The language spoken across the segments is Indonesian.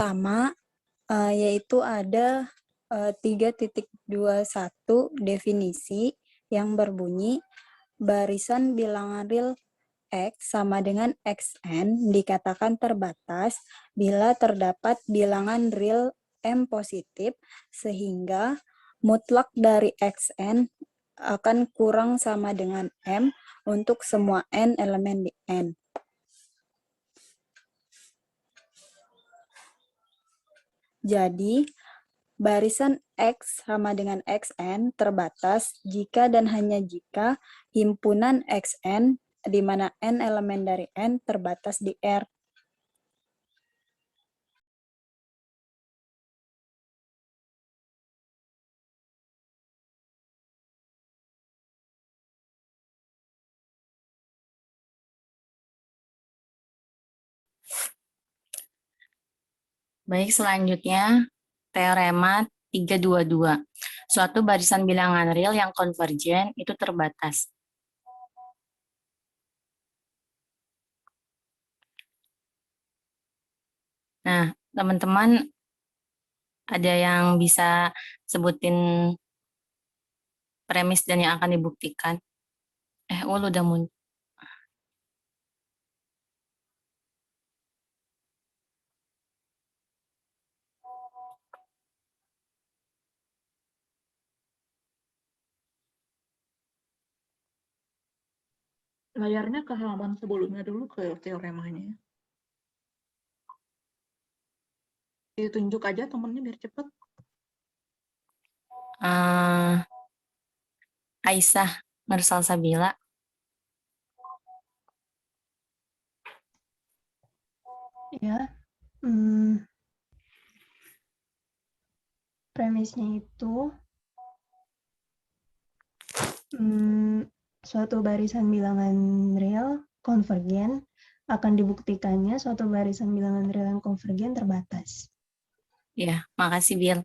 pertama yaitu ada 3.21 definisi yang berbunyi barisan bilangan real X sama dengan Xn dikatakan terbatas bila terdapat bilangan real M positif sehingga mutlak dari Xn akan kurang sama dengan M untuk semua N elemen di N. Jadi, barisan X sama dengan Xn terbatas jika dan hanya jika himpunan Xn di mana N elemen dari N terbatas di R. Baik, selanjutnya teorema 322. Suatu barisan bilangan real yang konvergen itu terbatas. Nah, teman-teman ada yang bisa sebutin premis dan yang akan dibuktikan? Udah muncul. Layarnya ke halaman sebelumnya dulu ke teoremanya. Ditunjuk aja temennya biar cepet. Aisyah Nursal Sabila. Ya, premisnya itu suatu barisan bilangan real konvergen akan dibuktikannya suatu barisan bilangan real yang konvergen terbatas. Ya, makasih Bill.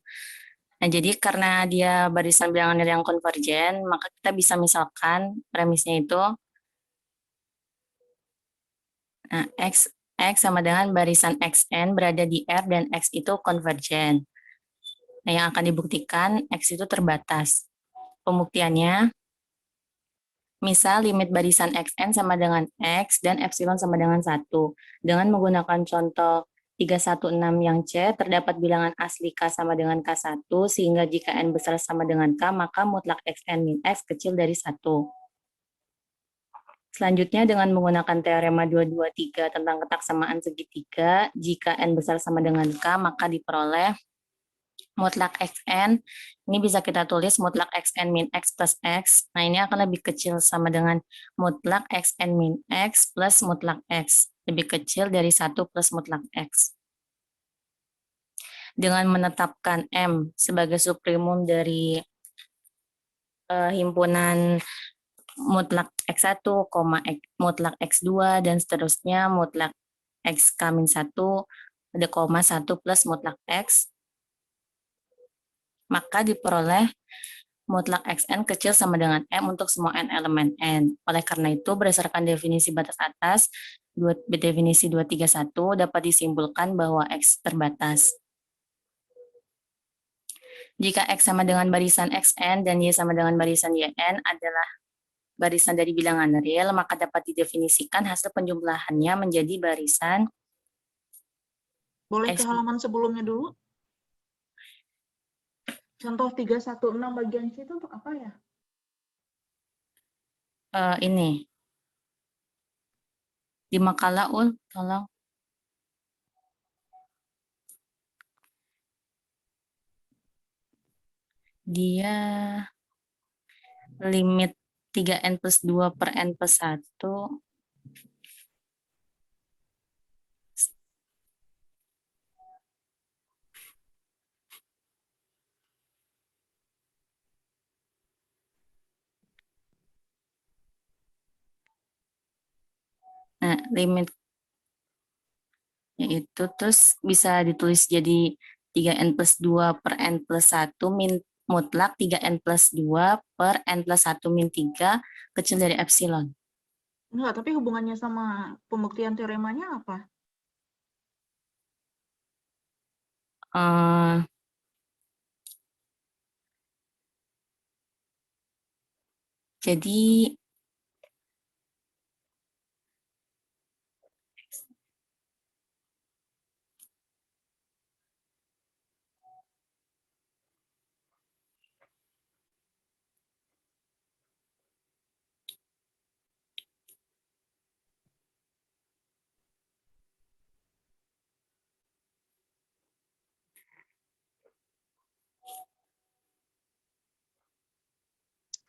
Nah, jadi karena dia barisan bilangan real yang konvergen, maka kita bisa misalkan premisnya itu X sama dengan barisan Xn berada di R dan X itu konvergen. Nah, yang akan dibuktikan X itu terbatas. Pembuktiannya, misal limit barisan Xn sama dengan X dan epsilon sama dengan 1. Dengan menggunakan contoh 316 yang C, terdapat bilangan asli K sama dengan K1, sehingga jika N besar sama dengan K, maka mutlak Xn min X kecil dari 1. Selanjutnya dengan menggunakan teorema 223 tentang ketaksamaan segitiga, jika N besar sama dengan K, maka diperoleh mutlak Xn, ini bisa kita tulis mutlak Xn min X plus X. Nah, ini akan lebih kecil sama dengan mutlak Xn min X plus mutlak X. Lebih kecil dari 1 plus mutlak X. Dengan menetapkan M sebagai subprimum dari himpunan mutlak X1, mutlak X2, dan seterusnya mutlak X-1, ada koma 1 plus mutlak X, maka diperoleh mutlak Xn kecil sama dengan M untuk semua N elemen N. Oleh karena itu, berdasarkan definisi batas atas, definisi 231 dapat disimpulkan bahwa X terbatas. Jika X sama dengan barisan Xn dan Y sama dengan barisan Yn adalah barisan dari bilangan real, maka dapat didefinisikan hasil penjumlahannya menjadi barisan. Boleh ke halaman sebelumnya dulu? Contoh 316 bagian C itu untuk apa ya? Ini. Di makalah, tolong. Dia limit 3N plus 2 per N plus 1. Nah, limit yaitu terus bisa ditulis jadi 3N plus 2 per N plus 1 min mutlak 3N plus 2 per N plus 1 min 3 kecil dari epsilon. Enggak, tapi hubungannya sama pembuktian teoremanya apa? Eh, jadi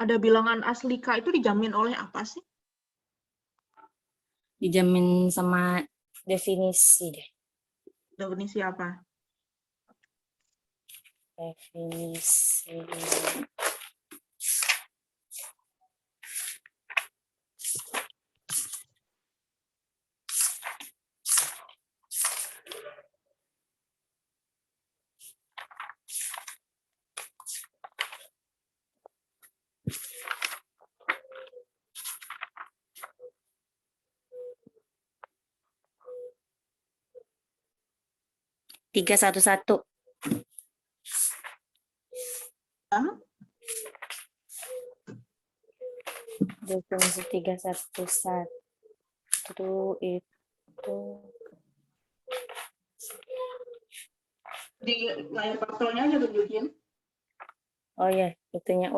Ada bilangan asli K itu dijamin oleh apa sih? dijamin sama definisi deh. Definisi apa? Definisi. Tiga satu satu. Hah? Definisi 311 itu Di layar pasalnya aja tunjukin. oh ya itunya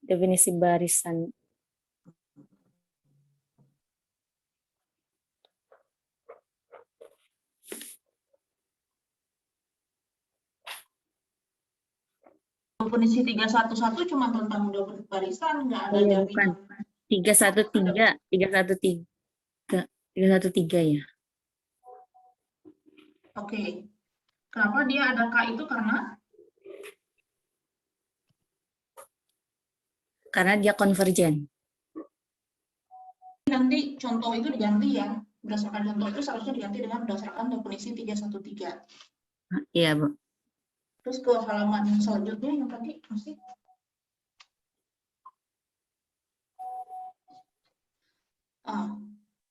definisi barisan. Definisi 311 cuma tentang barisan, nggak ada Iya bukan. jaminan. 313 313 ya. Oke. Kenapa dia ada K itu Karena dia konvergen. nanti contoh itu diganti ya. Berdasarkan contoh itu seharusnya diganti dengan berdasarkan definisi 313. Iya, Bu. Terus ke halaman selanjutnya yang tadi masih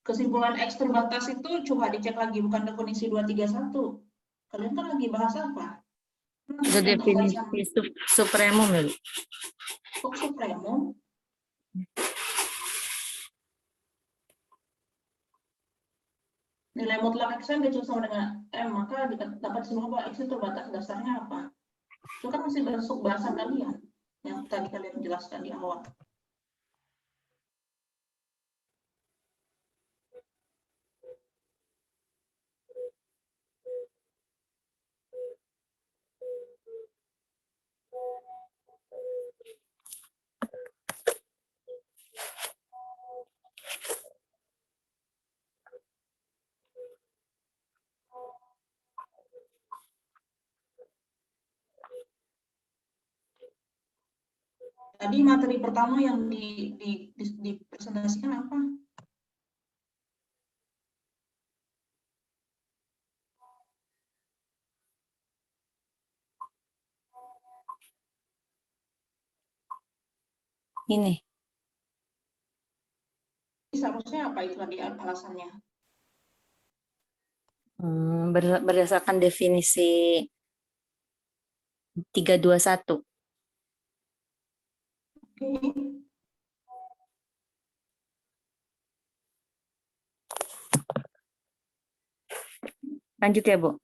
kesimpulan X terbatas itu coba dicek lagi, bukan definisi 231. Kalian kan lagi bahas apa? Itu definisi supremum ya, Bu. Kok supremum? Nilai mutlak X yang kecil sama dengan M, maka dapat semua bahwa X itu terbatas, dasarnya apa? Itu kan masih masuk bahasan kalian yang tadi kalian jelaskan di awal. Tadi materi pertama yang dipresentasikan apa? Ini. Seharusnya apa itu tadi alasannya? Berdasarkan definisi 321. Oke. Lanjut ya, Bu.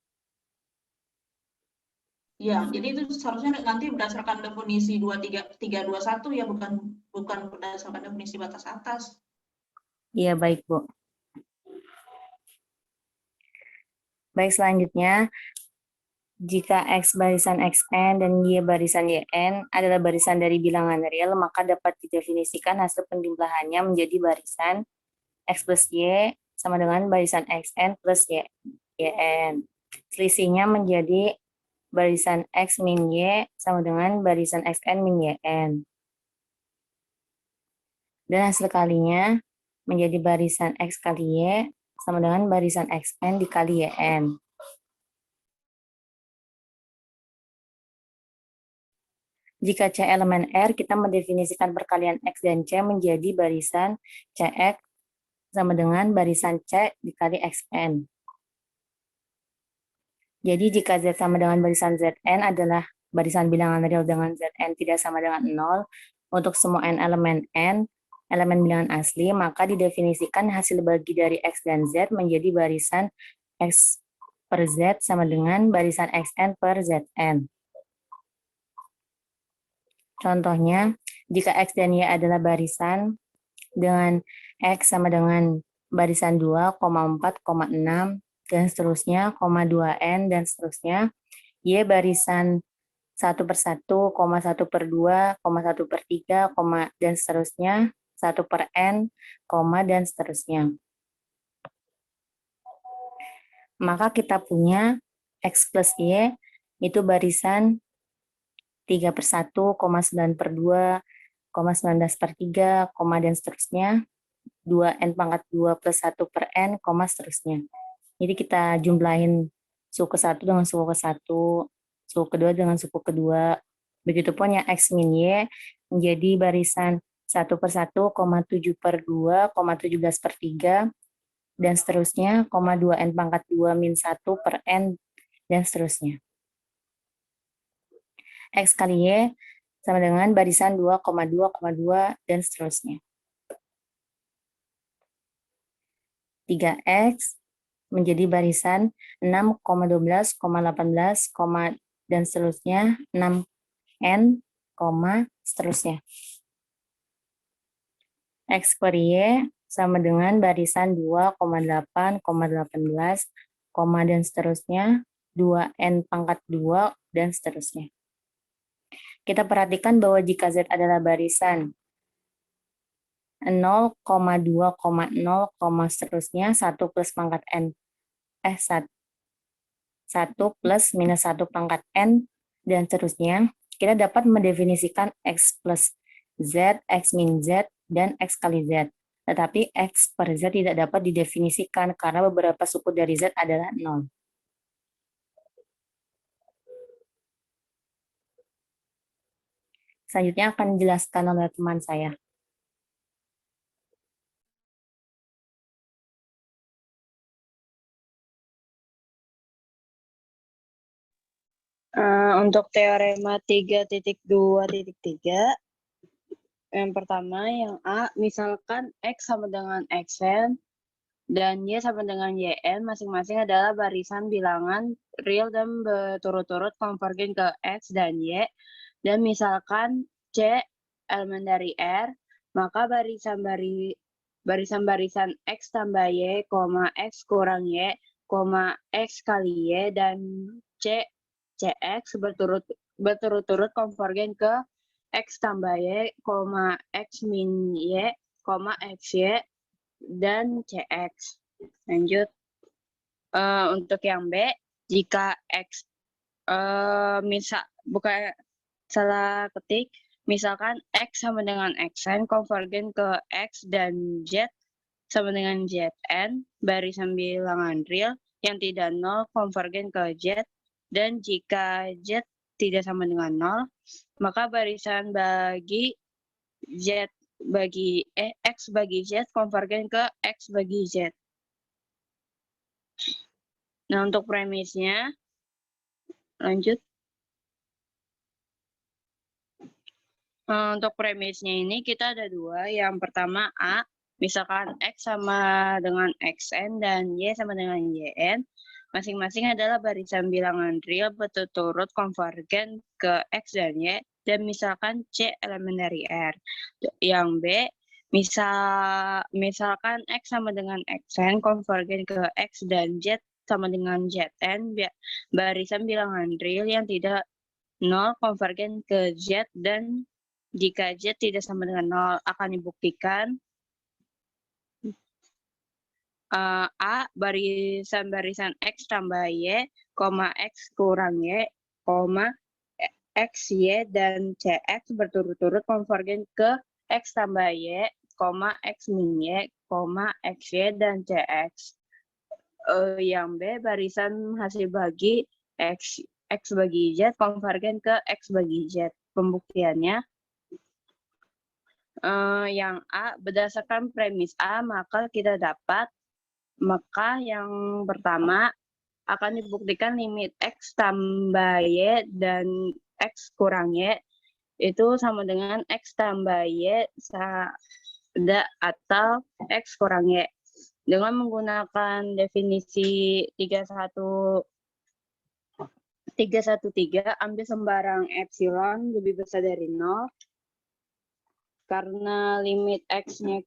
Ya, jadi itu seharusnya nanti berdasarkan definisi 321 ya, bukan berdasarkan definisi batas atas. Iya, baik, Bu. Baik, selanjutnya, jika X barisan Xn dan Y barisan Yn adalah barisan dari bilangan real, maka dapat didefinisikan hasil penjumlahannya menjadi barisan X plus Y sama dengan barisan Xn plus Yn. Selisihnya menjadi barisan X min Y sama dengan barisan Xn min Yn. Dan hasil kalinya menjadi barisan X kali Y sama dengan barisan Xn dikali Yn. Jika C elemen R, kita mendefinisikan perkalian X dan C menjadi barisan Cx sama dengan barisan C dikali Xn. Jadi jika Z sama dengan barisan Zn adalah barisan bilangan real dengan Zn tidak sama dengan 0, untuk semua n, elemen bilangan asli, maka didefinisikan hasil bagi dari X dan Z menjadi barisan X per Z sama dengan barisan Xn per Zn. Contohnya, jika X dan Y adalah barisan dengan X sama dengan barisan 2, 4, 6, dan seterusnya, 2n, dan seterusnya, Y barisan 1 per 1, 1 per 2, 1 per 3, dan seterusnya, 1 per n, dan seterusnya. Maka kita punya X plus Y itu barisan 3 per 1, 9 per 2, 19 per 3, dan seterusnya, 2n pangkat 2 plus 1 per n, seterusnya. Jadi kita jumlahin suku ke 1 dengan suku ke 1, suku kedua dengan suku kedua. Begitupun yang X min Y menjadi barisan 1 per 1, 7 per 2, 17 per 3, dan seterusnya, 2n pangkat 2 min 1 per n, dan seterusnya. X kali Y sama dengan barisan 2, 2, dan seterusnya. 3X menjadi barisan 6, 12, 18, dan seterusnya, 6n, seterusnya. X per Y sama dengan barisan 2, 8, 18, dan seterusnya, 2n pangkat 2, dan seterusnya. Kita perhatikan bahwa jika Z adalah barisan 0, 2, 0, seterusnya, 1 plus pangkat n, 1 plus minus 1 pangkat n, dan seterusnya, kita dapat mendefinisikan X plus Z, X min Z, dan X kali Z. Tetapi X per Z tidak dapat didefinisikan karena beberapa suku dari Z adalah 0. Selanjutnya akan dijelaskan oleh teman saya. Untuk teorema 3.2.3, yang pertama yang A, misalkan X sama dengan Xn dan Y sama dengan Yn masing-masing adalah barisan bilangan real dan berturut-turut konvergen ke X dan Y, dan misalkan C elemen dari R, maka barisan-barisan X tambah Y, X kurang Y, X kali Y, dan CX berturut-turut konvergen ke X tambah Y, X min Y, XY, dan CX. Lanjut. Untuk yang B, jika X, misalkan X sama dengan Xn konvergen ke X dan Z sama dengan Zn, barisan bilangan real yang tidak nol konvergen ke Z, dan jika Z tidak sama dengan 0, maka barisan bagi Z bagi X bagi Z konvergen ke X bagi Z. Nah, untuk premisnya, lanjut. Untuk premisnya ini kita ada dua. Yang pertama A, misalkan X sama dengan Xn dan Y sama dengan Yn, masing-masing adalah barisan bilangan real berturut-turut konvergen ke X dan Y, dan misalkan C elemen dari R. Yang B, misalkan X sama dengan Xn konvergen ke X dan Z sama dengan Zn, barisan bilangan real yang tidak 0 konvergen ke Z, dan jika Z tidak sama dengan 0 akan dibuktikan A, barisan X tambah Y, X kurang Y, XY, dan CX berturut-turut konvergen ke X tambah Y, X min Y, XY, dan CX. Yang B, barisan hasil bagi X bagi Z konvergen ke X bagi Z. Pembuktiannya, yang A, berdasarkan premis A, maka kita dapat, maka yang pertama akan dibuktikan limit X tambah Y dan X kurang Y itu sama dengan X tambah Y atau X kurang Y. Dengan menggunakan definisi 313, ambil sembarang epsilon lebih besar dari 0. Karena limit X-nya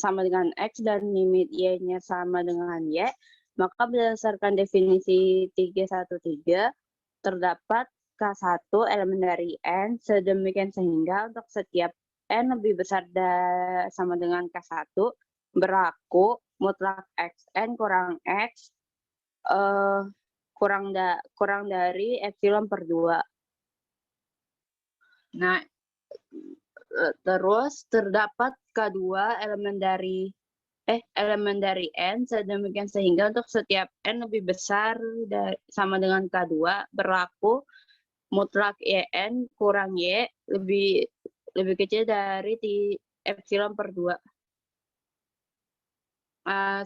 sama dengan X dan limit Y-nya sama dengan Y, maka berdasarkan definisi 313, terdapat K1 elemen dari N, sedemikian sehingga untuk setiap N lebih besar sama dengan K1, berlaku mutlak Xn kurang X kurang dari epsilon per 2. Nah, terus terdapat K2 elemen dari N sedemikian sehingga untuk setiap N lebih besar sama dengan K2 berlaku mutlak YN kurang Y lebih kecil dari epsilon per 2.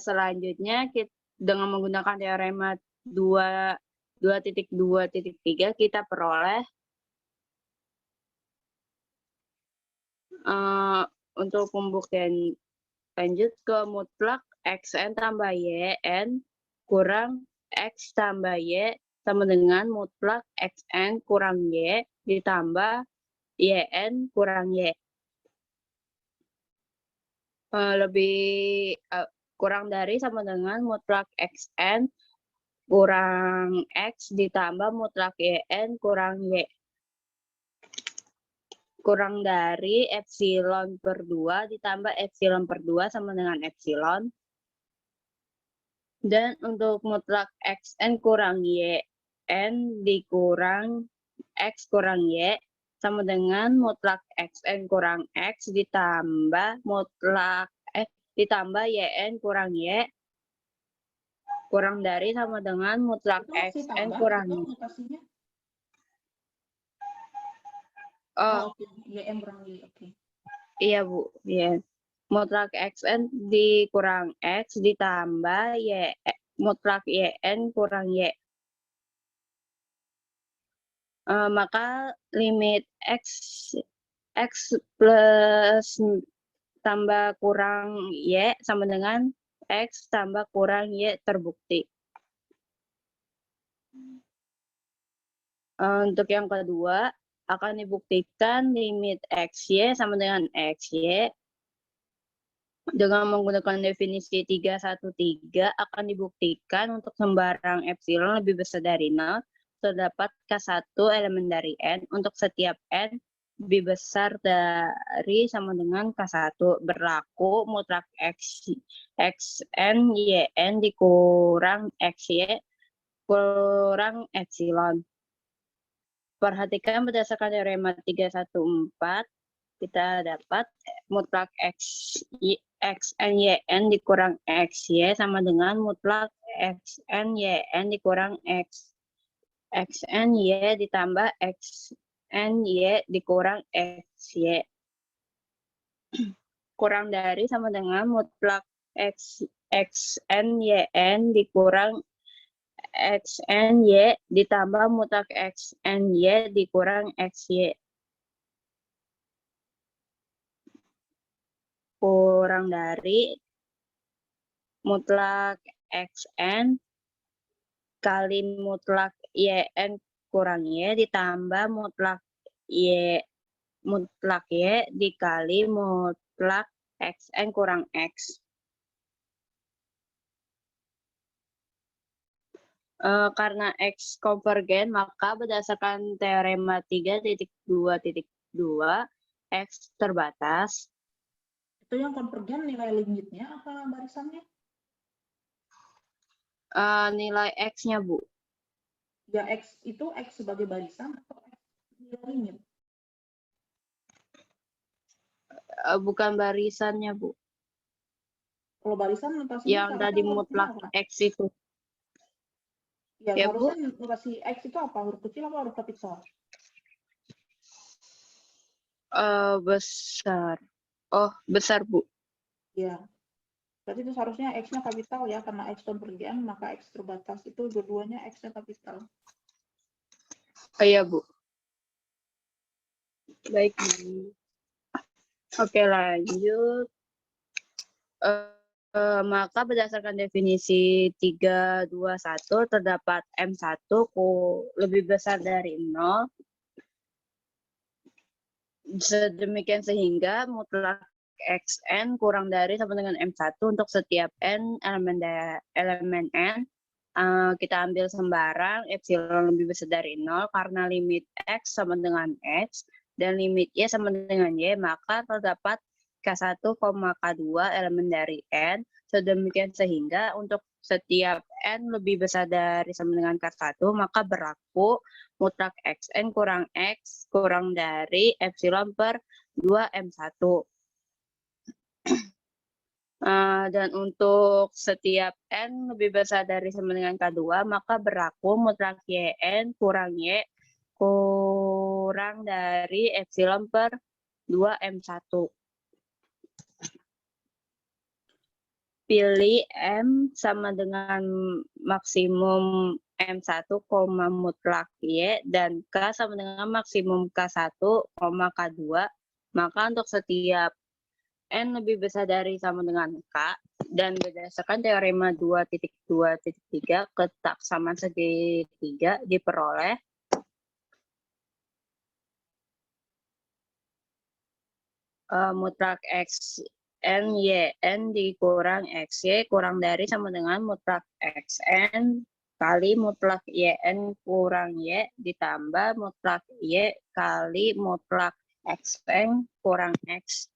Selanjutnya dengan menggunakan teorema 2.2.3 kita peroleh untuk pembuktian lanjut ke mutlak Xn tambah Yn kurang X tambah Y sama dengan mutlak Xn kurang Y ditambah Yn kurang Y. Kurang dari sama dengan mutlak Xn kurang X ditambah mutlak Yn kurang Y. Kurang dari epsilon per 2 ditambah epsilon per 2 sama dengan epsilon. Dan untuk mutlak Xn kurang Yn dikurang X kurang Y sama dengan mutlak Xn kurang X ditambah ditambah Yn kurang Y kurang dari sama dengan mutlak Itu masih Xn tambah kurang atau Y. notasinya? Oh, Oke, YM kurang Y, oke. iya Bu, iya. Mutlak Xn dikurang X ditambah mutlak Yn kurang Y. Maka limit X plus tambah kurang Y sama dengan X tambah kurang Y terbukti. Untuk yang kedua, akan dibuktikan limit XY sama dengan XY. Dengan menggunakan definisi 313 akan dibuktikan untuk sembarang epsilon lebih besar dari 0, terdapat K1 elemen dari N untuk setiap N lebih besar dari sama dengan K1 berlaku mutlak Xn Yn dikurang Xy kurang epsilon. Perhatikan berdasarkan teorema 314 kita dapat mutlak Xn Yn dikurang Xy sama dengan mutlak Xn Yn dikurang Xn Y ditambah Xn Y dikurang Xy. Kurang dari sama dengan mutlak Xn Yn dikurang Xn Y ditambah mutlak Xn Y dikurang Xy. Kurang dari mutlak Xn kali mutlak Yn kurang Y ditambah mutlak Y dikali mutlak Xn kurang X. Karena X konvergen, maka berdasarkan teorema 3.2.2 X terbatas. Itu yang konvergen nilai limitnya apa barisannya? Nilai X-nya, Bu. Ya, X itu X sebagai barisan atau X nilai limit? Bukan barisannya, Bu. Kalau barisan notasinya Yang tadi mutlak X itu. Ya, Ya, harusnya Bu. notasi X itu apa? Huruf kecil apa huruf kapital? Besar. Oh, besar, Bu. Ya. Berarti itu seharusnya X-nya kapital ya, karena X konvergen, maka X terbatas. Itu dua-duanya X-nya kapital. Oh iya, Bu. Baik, Bu. Oke, lanjut. Maka berdasarkan definisi 321 terdapat M1 lebih besar dari 0. Sedemikian sehingga mutlak Xn kurang dari sama dengan M1 untuk setiap N elemen N. Kita ambil sembarang epsilon lebih besar dari 0 karena limit X sama dengan X dan limit Y sama dengan Y, maka terdapat K1, K2 elemen dari N, sedemikian sehingga untuk setiap N lebih besar dari sama dengan K1, maka berlaku mutlak Xn kurang X kurang dari epsilon per 2M1. Dan untuk setiap N lebih besar dari sama dengan K2, maka berlaku mutlak Yn kurang Y kurang dari epsilon per 2M1. Pilih M sama dengan maksimum M1, mutlak Y, dan K sama dengan maksimum K1, K2. Maka untuk setiap N lebih besar dari sama dengan K, dan berdasarkan teorema 2.2.3 ketaksamaan segitiga diperoleh mutlak X N YN dikurang XY kurang dari sama dengan mutlak XN kali mutlak YN kurang Y ditambah mutlak Y kali mutlak XN kurang X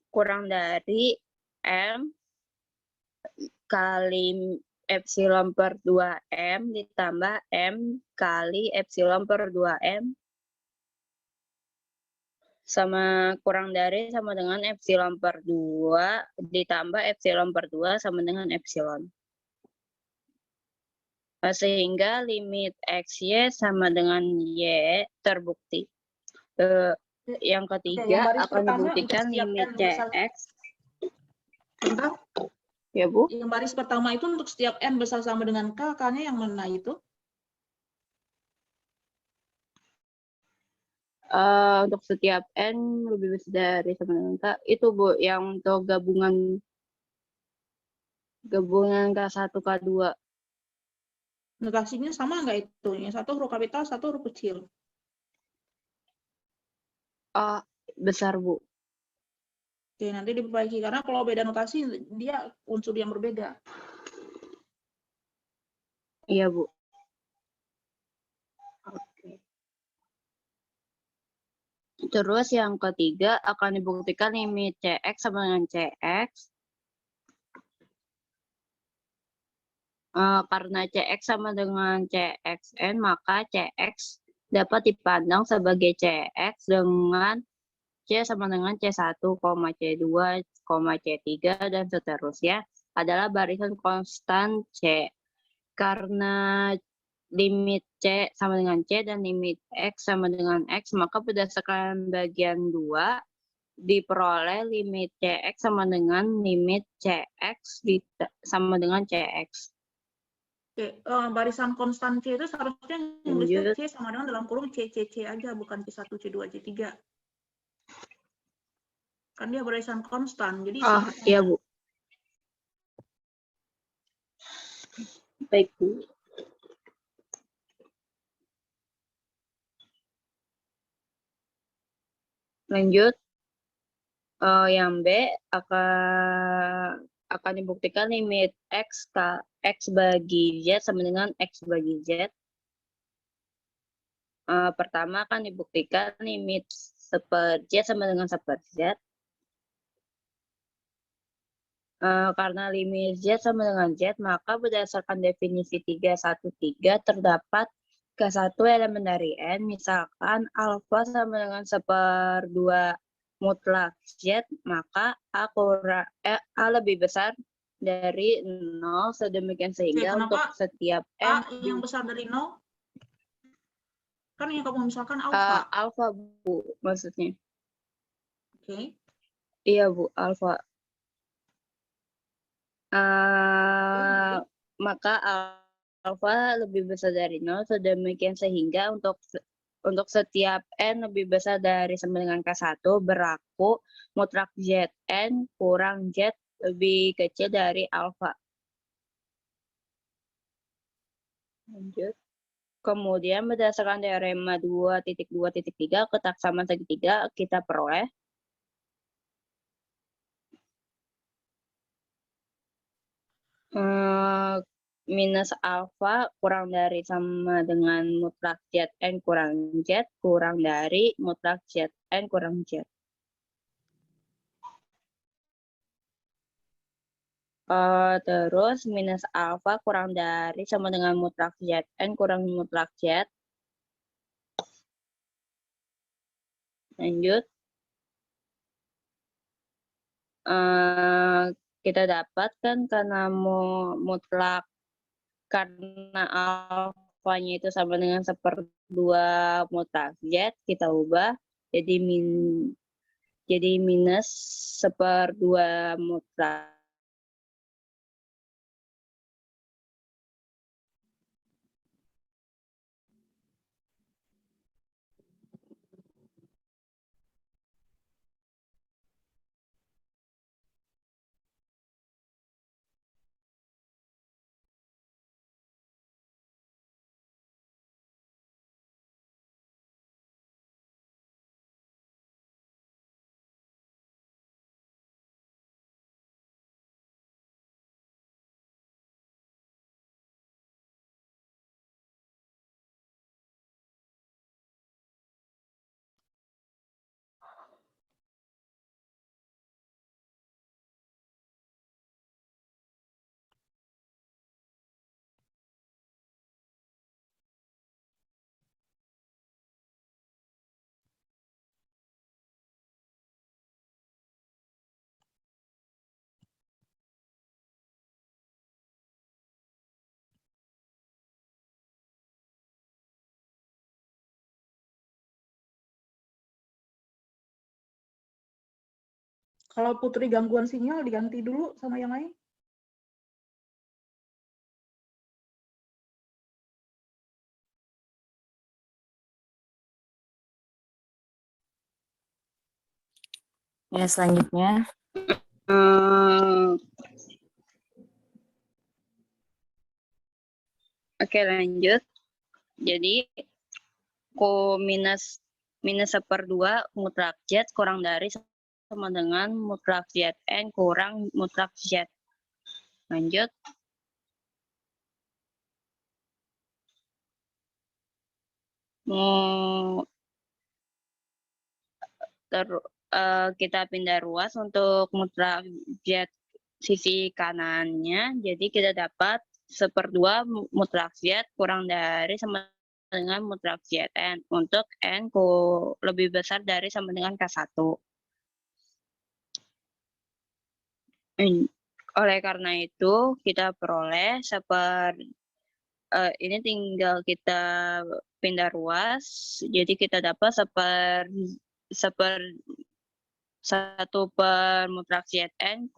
kurang dari M kali epsilon per 2M ditambah M kali epsilon per 2M sama kurang dari sama dengan epsilon per 2 ditambah epsilon per 2 sama dengan epsilon. Sehingga limit XY sama dengan Y terbukti. Yang ketiga akan dibuktikan limit CX. Bentar. Ya, Bu. Yang baris pertama itu untuk setiap N besar sama dengan K, K-nya yang mana itu? Untuk setiap N lebih besar dari sama dengan K, itu Bu, yang untuk gabungan K1, K2. Negasinya sama nggak itu? Yang satu huruf kapital, satu huruf kecil. Besar, Bu. Oke, nanti diperbaiki. Karena kalau beda notasi, dia unsur yang berbeda. Iya, Bu. Oke. Terus yang ketiga akan dibuktikan limit CX sama dengan CX. Karena CX sama dengan CXN, maka CX dapat dipandang sebagai CX dengan C sama dengan C1, C2, C3, dan seterusnya adalah barisan konstan C. Karena limit C sama dengan C dan limit X sama dengan X, maka berdasarkan bagian 2 diperoleh limit CX sama dengan limit CX sama dengan CX. Oke, barisan konstan C itu seharusnya nulisnya C sama dengan dalam kurung C aja, bukan C1, C2, C3. Kan dia barisan konstan, jadi Iya, Bu. Baik, Bu. Lanjut, yang B akan dibuktikan limit X bagi Z sama dengan X bagi Z. Pertama akan dibuktikan limit seper Z sama dengan seper Z. Karena limit Z sama dengan Z, maka berdasarkan definisi 313 terdapat K1 elemen dari N, misalkan alfa sama dengan seper 2 mutlak Z, maka A lebih besar dari 0, sedemikian sehingga untuk setiap N. A yang besar dari 0? Kan yang kamu misalkan alfa. Alfa, Bu, maksudnya. Oke. Iya, Bu, alfa. Maka alfa lebih besar dari 0, sedemikian sehingga untuk setiap n lebih besar dari sama dengan K1 berlaku mutlak Zn kurang Z lebih kecil dari alfa. Lanjut. Kemudian berdasarkan teorema 2.2.3 ketaksamaan segitiga kita peroleh minus alfa kurang dari sama dengan mutlak Zn kurang Z kurang dari mutlak Zn kurang Z. Terus minus alfa kurang dari sama dengan mutlak Zn kurang mutlak Z. Lanjut. Kita dapatkan karena alfanya itu sama dengan 1/2 mutlak Z, kita ubah jadi minus 1/2 mutlak. Kalau Putri gangguan sinyal diganti dulu sama yang lain. Ya, selanjutnya. Oke, lanjut. Jadi minus 1/2 mutlak Z kurang dari sama dengan mutlak Zn kurang mutlak Z. Lanjut. Kita pindah ruas untuk mutlak Z sisi kanannya. Jadi kita dapat 1/2 mutlak Z kurang dari sama dengan mutlak Zn untuk n lebih besar dari sama dengan K1. Oleh karena itu kita peroleh ini tinggal kita pindah ruas, jadi kita dapat 1/1 mutlak Zn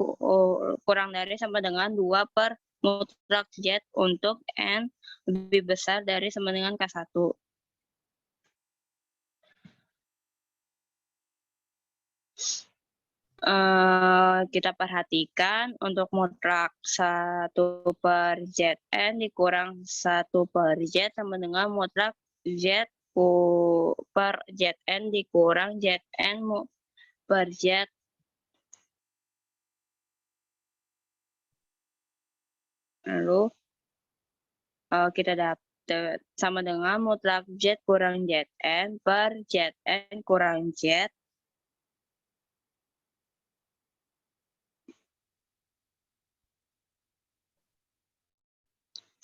kurang dari sama dengan 2 mutlak Z untuk n lebih besar dari sama dengan K1. Kita perhatikan untuk mutlak 1/Zn dikurang 1/Z sama dengan mutlak Z per Zn dikurang Zn per Z. Lalu kita dapat sama dengan mutlak Z kurang Zn per Zn kurang Z.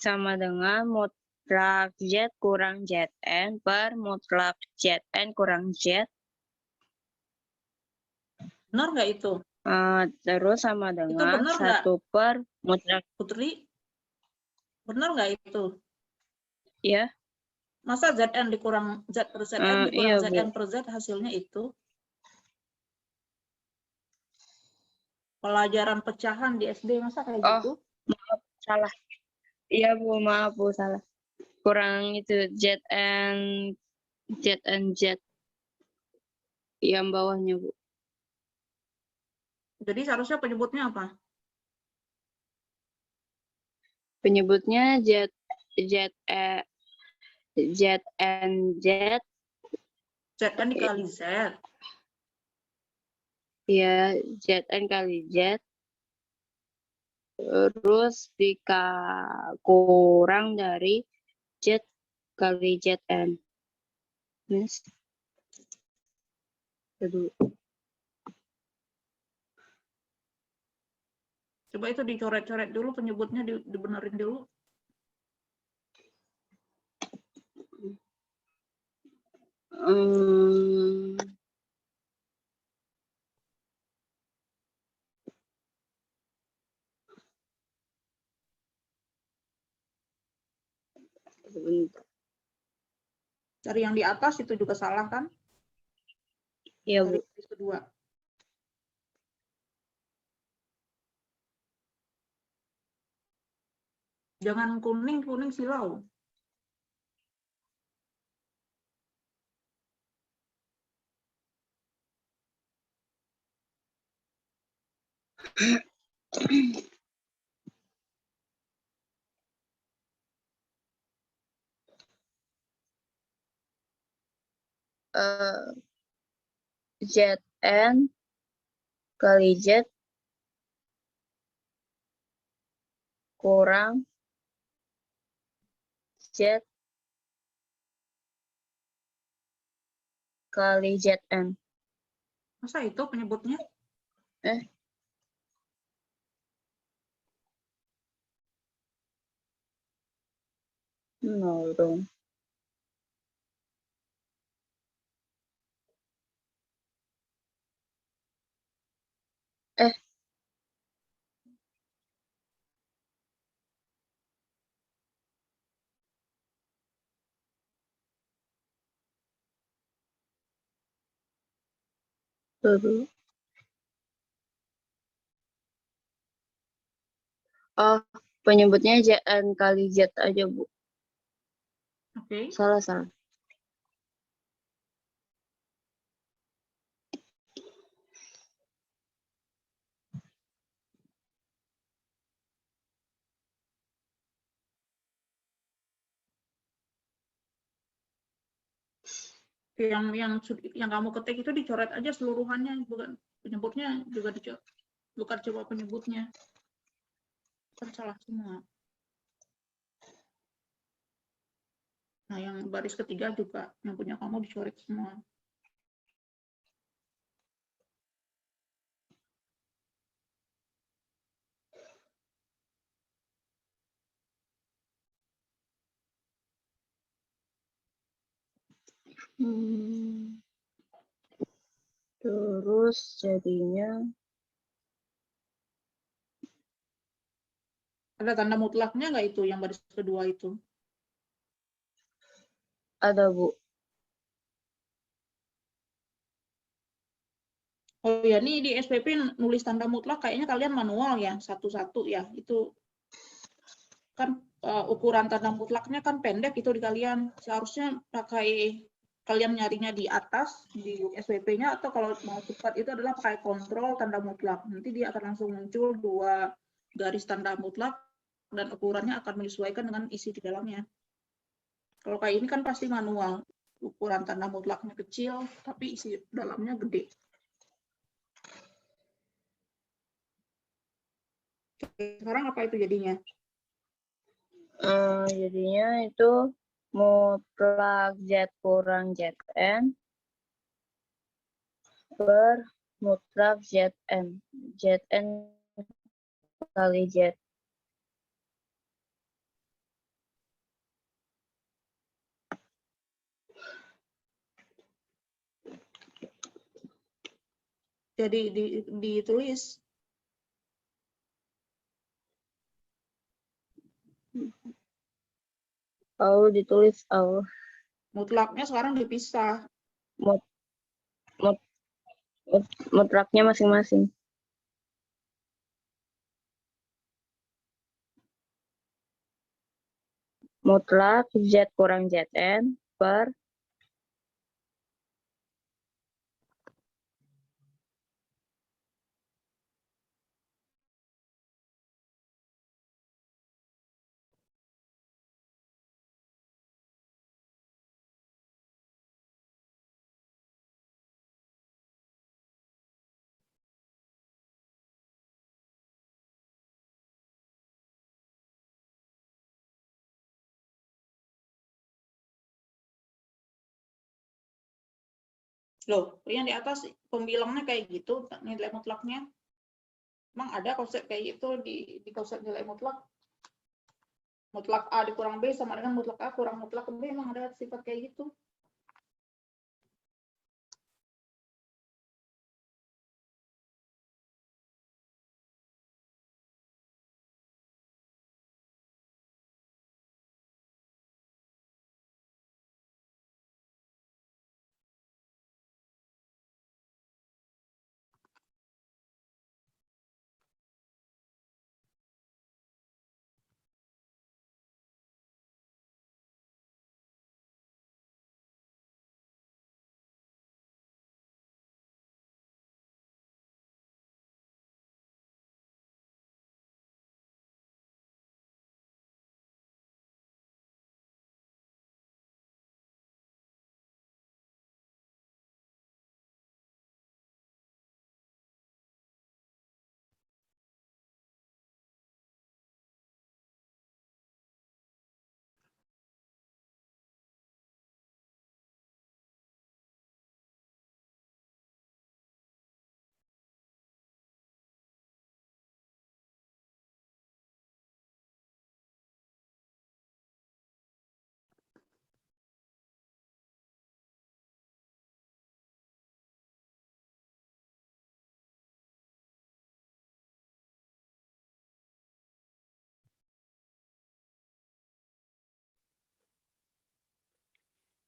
Sama dengan mutlak Z kurang Zn per mutlak Zn kurang Z. Benar nggak itu? Terus sama dengan benar 1 per mutlak. Putri, benar nggak itu? Ya. Masa Zn dikurang Z per Zn dikurang Iya, Zn Bu. per Z hasilnya itu? pelajaran pecahan di SD, masa kayak Oh. gitu? Salah. Iya Bu, maaf Bu, salah. Kurang itu Z and Z yang bawahnya Bu. Jadi seharusnya penyebutnya apa? Penyebutnya Z and Z, Z kan dikali Z. ya ZN kali Z, terus kurang dari Z kali ZN. Yes. Aduh. Coba itu dicoret-coret dulu, penyebutnya dibenerin dulu. Hmm, sebentar. Dari yang di atas itu juga salah kan? Iya Bu. Dari baris kedua. Jangan kuning silau. ZN kali Z kurang Z kali ZN. Masa itu penyebutnya? No dong. Dulu. Oh, penyebutnya ZN kali Z aja Bu. Oke. Salah. Yang kamu ketik itu dicoret aja seluruhannya, bukan penyebutnya juga dicoret. Bukan coba penyebutnya. Kan salah semua. Nah, yang baris ketiga juga yang punya kamu dicoret semua. Terus jadinya Ada tanda mutlaknya nggak itu yang baris kedua itu? ada Bu. Oh ya, nih di SPP nulis tanda mutlak kayaknya kalian manual ya, satu-satu ya. Itu kan ukuran tanda mutlaknya kan pendek itu di kalian. Seharusnya pakai kalian nyarinya di atas di SPP-nya, atau kalau mau cepat itu adalah pakai kontrol tanda mutlak. Nanti dia akan langsung muncul 2 garis tanda mutlak dan ukurannya akan menyesuaikan dengan isi di dalamnya. Kalau kayak ini kan pasti manual. Ukuran tanda mutlaknya kecil, tapi isi dalamnya gede. Sekarang apa itu jadinya? Jadinya itu mutlak Z kurang ZN per mutlak ZN. ZN kali Z. Jadi ditulis Ditulis mutlaknya sekarang dipisah. mutlaknya masing-masing. mutlak Z kurang Zn per Loh, yang di atas pembilangnya kayak gitu, nilai mutlaknya. Emang ada konsep kayak gitu di konsep nilai mutlak? Mutlak A dikurang B sama dengan mutlak A kurang mutlak B, emang ada sifat kayak gitu?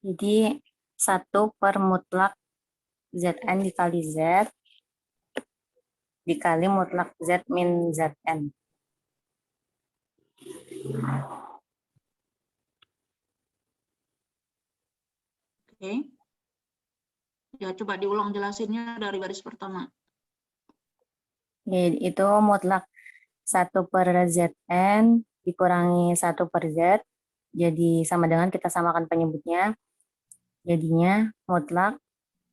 Jadi 1 per mutlak Zn dikali Z dikali mutlak Z min Zn. Oke. Ya, coba diulang jelasinnya dari baris pertama. Jadi itu mutlak 1 per Zn dikurangi 1 per Z. Jadi sama dengan kita samakan penyebutnya. Jadinya mutlak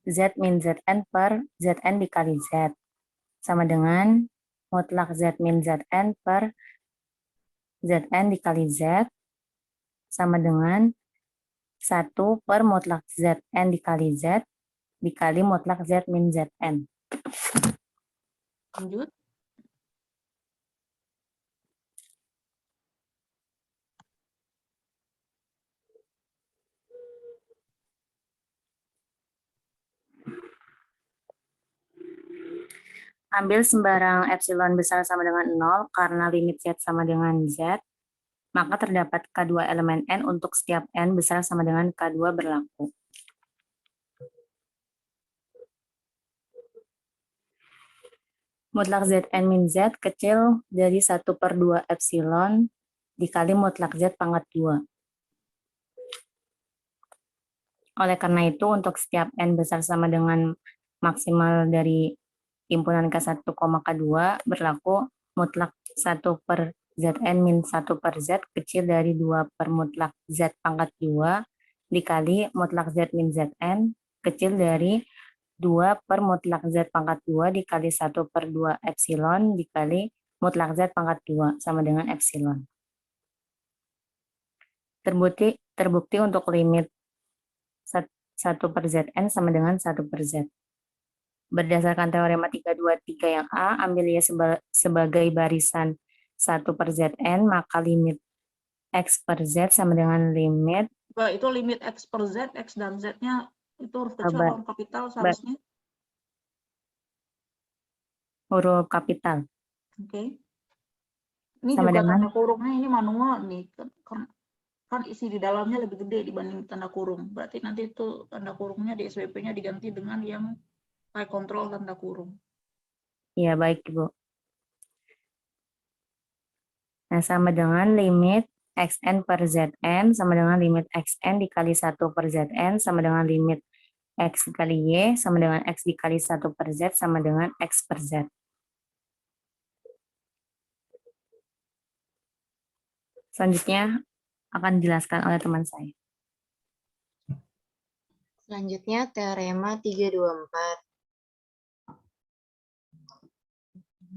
Z min Zn per Zn dikali Z. Sama dengan mutlak Z min Zn per Zn dikali Z. Sama dengan 1 per mutlak Zn dikali Z dikali mutlak Z min Zn. Lanjut. Ambil sembarang epsilon besar sama dengan 0 karena limit Z sama dengan Z, maka terdapat K2 elemen N untuk setiap N besar sama dengan K2 berlaku. Mutlak Zn min Z kecil dari 1 per 2 epsilon dikali mutlak Z pangkat 2. Oleh karena itu, untuk setiap N besar sama dengan maksimal dari himpunan K1, K2 berlaku mutlak 1 per Zn min 1 per Z kecil dari 2 per mutlak Z pangkat 2 dikali mutlak Z min Zn kecil dari 2 per mutlak Z pangkat 2 dikali 1 per 2 epsilon dikali mutlak Z pangkat 2 sama dengan epsilon. Terbukti untuk limit 1 per Zn sama dengan 1 per Z. Berdasarkan teorema 323 yang A, ambil ia sebagai barisan 1 per Zn, maka limit X per Z sama dengan limit Itu limit X per Z, X dan Z-nya itu huruf kecil atau huruf kapital seharusnya? huruf kapital. Oke. Ini Sama juga dengan tanda kurungnya ini manual nih. Kan isi di dalamnya lebih gede dibanding tanda kurung. Berarti nanti itu tanda kurungnya di SPP-nya diganti dengan yang pakai kontrol tanda kurung. ya baik Ibu. Nah, sama dengan limit xn per zn sama dengan limit xn dikali 1 per zn sama dengan limit x dikali y sama dengan x dikali 1 per z sama dengan x per z. Selanjutnya akan dijelaskan oleh teman saya. Selanjutnya teorema 324.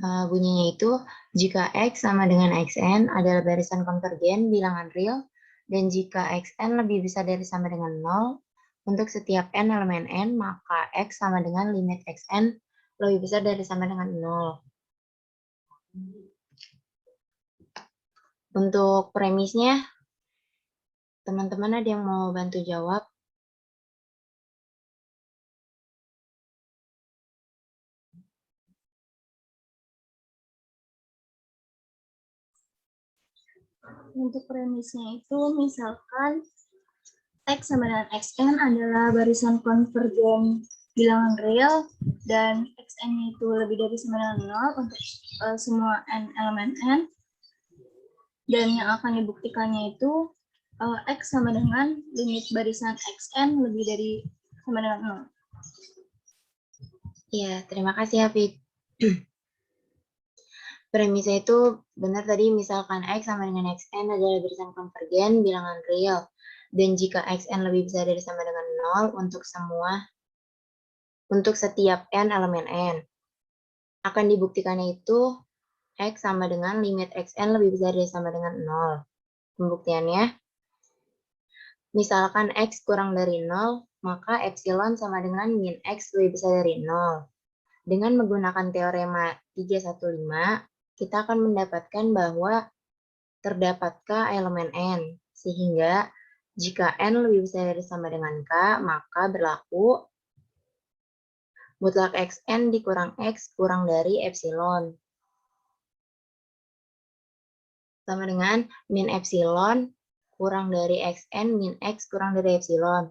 Bunyinya itu, jika X sama dengan Xn adalah barisan konvergen bilangan real, dan jika Xn lebih besar dari sama dengan 0, untuk setiap n elemen n, maka X sama dengan limit Xn lebih besar dari sama dengan 0. Untuk premisnya, teman-teman ada yang mau bantu jawab? Untuk premisnya itu misalkan X sama dengan Xn adalah barisan konvergen bilangan real dan Xn itu lebih dari sama dengan 0 untuk semua n elemen n, dan yang akan dibuktikannya itu X sama dengan limit barisan Xn lebih dari sama dengan 0. Ya, terima kasih Hafid. Premisnya itu benar tadi, misalkan X sama dengan Xn adalah barisan konvergen bilangan real. Dan jika Xn lebih besar dari sama dengan 0 untuk setiap n elemen n. Akan dibuktikannya itu X sama dengan limit Xn lebih besar dari sama dengan 0. Pembuktiannya, misalkan X kurang dari 0, maka epsilon sama dengan min X lebih besar dari 0. Dengan menggunakan teorema 315, kita akan mendapatkan bahwa terdapat K elemen N, sehingga jika N lebih besar dari sama dengan K, maka berlaku mutlak Xn dikurang X kurang dari epsilon. Sama dengan min epsilon kurang dari Xn min X kurang dari epsilon.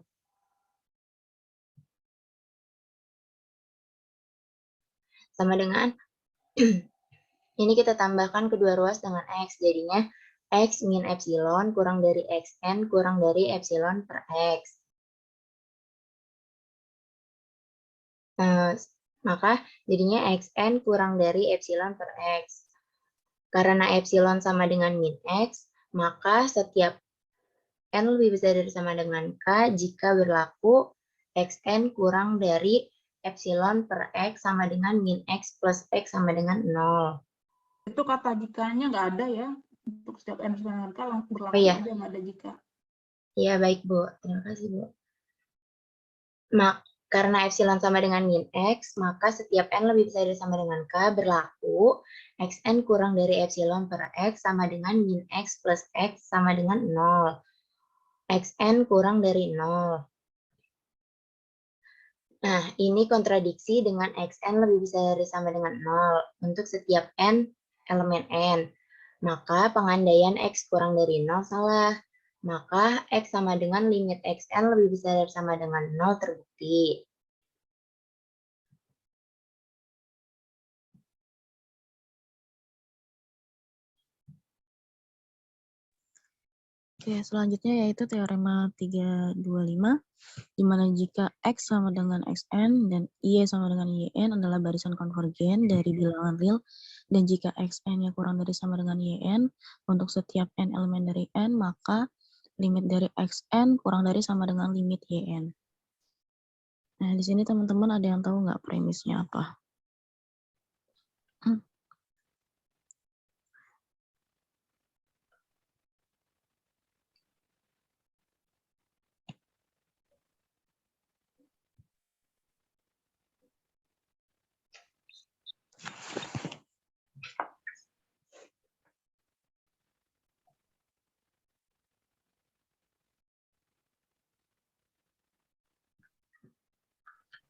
Sama dengan ini kita tambahkan kedua ruas dengan X, jadinya X min epsilon kurang dari Xn kurang dari epsilon per X. Maka jadinya Xn kurang dari epsilon per X. Karena epsilon sama dengan min X, maka setiap N lebih besar dari sama dengan K jika berlaku Xn kurang dari epsilon per X sama dengan min X plus X sama dengan 0. Itu kata jikanya nggak ada ya. Untuk setiap n sama dengan k langsung berlaku iya. aja, nggak ada jika. Iya, baik Bu. Terima kasih Bu. Karena epsilon sama dengan min X, maka setiap n lebih besar dari sama dengan K berlaku Xn kurang dari epsilon per X sama dengan min X plus X sama dengan 0. Xn kurang dari 0. Nah, ini kontradiksi dengan Xn lebih besar dari sama dengan 0 untuk setiap n elemen n. Maka pengandaian X kurang dari 0 salah. Maka X sama dengan limit Xn lebih besar dari sama dengan 0 terbukti. Oke, selanjutnya yaitu teorema 325, di mana jika X sama dengan Xn dan Y sama dengan Yn adalah barisan konvergen dari bilangan real, dan jika Xn-nya kurang dari sama dengan Yn, untuk setiap n elemen dari n, maka limit dari Xn kurang dari sama dengan limit Yn. Nah, di sini teman-teman ada yang tahu nggak premisnya apa?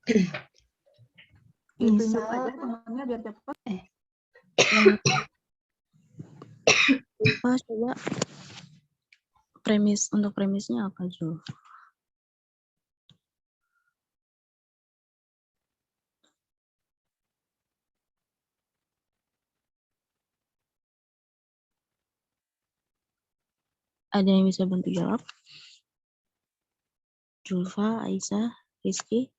Ditunjuk Misal, aja temannya biar cepat. Coba untuk premisnya apa, Jo? Ada yang bisa bantu jawab? Julfa, Aisyah, Rizky?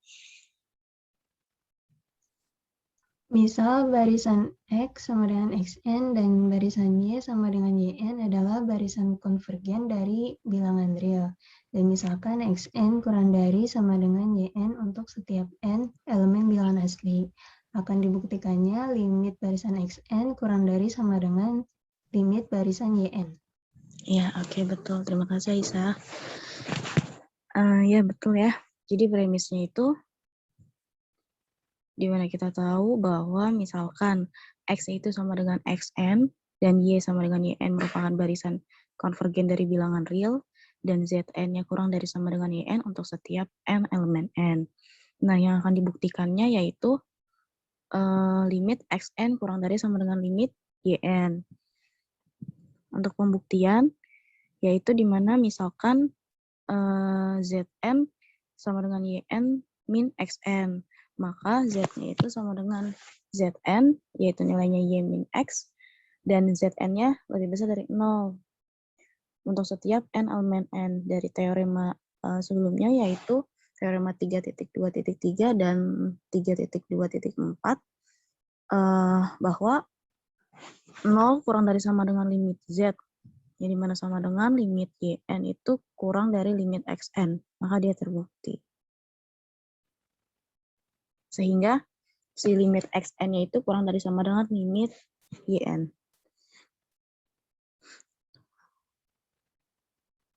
Misal barisan X sama dengan XN dan barisan Y sama dengan YN adalah barisan konvergen dari bilangan real. Dan misalkan XN kurang dari sama dengan YN untuk setiap N elemen bilangan asli. Akan dibuktikannya limit barisan XN kurang dari sama dengan limit barisan YN. Ya, oke, betul. Terima kasih, Aisyah. Ya, betul ya. Jadi premisnya itu di mana kita tahu bahwa misalkan X itu sama dengan XN dan Y sama dengan YN merupakan barisan konvergen dari bilangan real dan Zn-nya kurang dari sama dengan YN untuk setiap N elemen N. Nah, yang akan dibuktikannya yaitu limit Xn kurang dari sama dengan limit YN. Untuk pembuktian, yaitu di mana misalkan Zn sama dengan YN min Xn. Maka Z-nya itu sama dengan Zn, yaitu nilainya Y min X, dan Zn-nya lebih besar dari 0. Untuk setiap N elemen N dari teorema sebelumnya, yaitu teorema 3.2.3 dan 3.2.4, bahwa 0 kurang dari sama dengan limit Z, yang dimana sama dengan limit YN itu kurang dari limit XN, maka dia terbukti. Sehingga si limit XN-nya itu kurang dari sama dengan limit YN.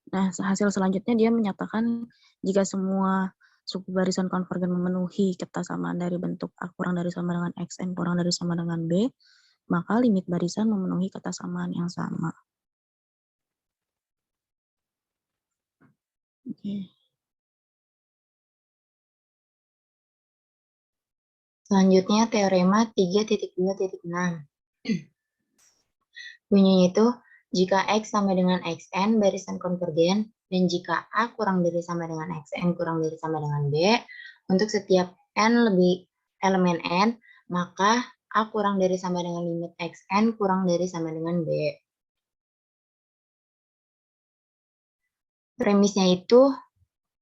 Nah, hasil selanjutnya dia menyatakan jika semua suku barisan konvergen memenuhi ketasamaan dari bentuk A kurang dari sama dengan XN kurang dari sama dengan B, maka limit barisan memenuhi ketasamaan yang sama. Oke. Selanjutnya teorema 3.2.6. Bunyinya itu, jika X sama dengan XN barisan konvergen, dan jika A kurang dari sama dengan XN kurang dari sama dengan B, untuk setiap N lebih elemen N, maka A kurang dari sama dengan limit XN kurang dari sama dengan B. Premisnya itu,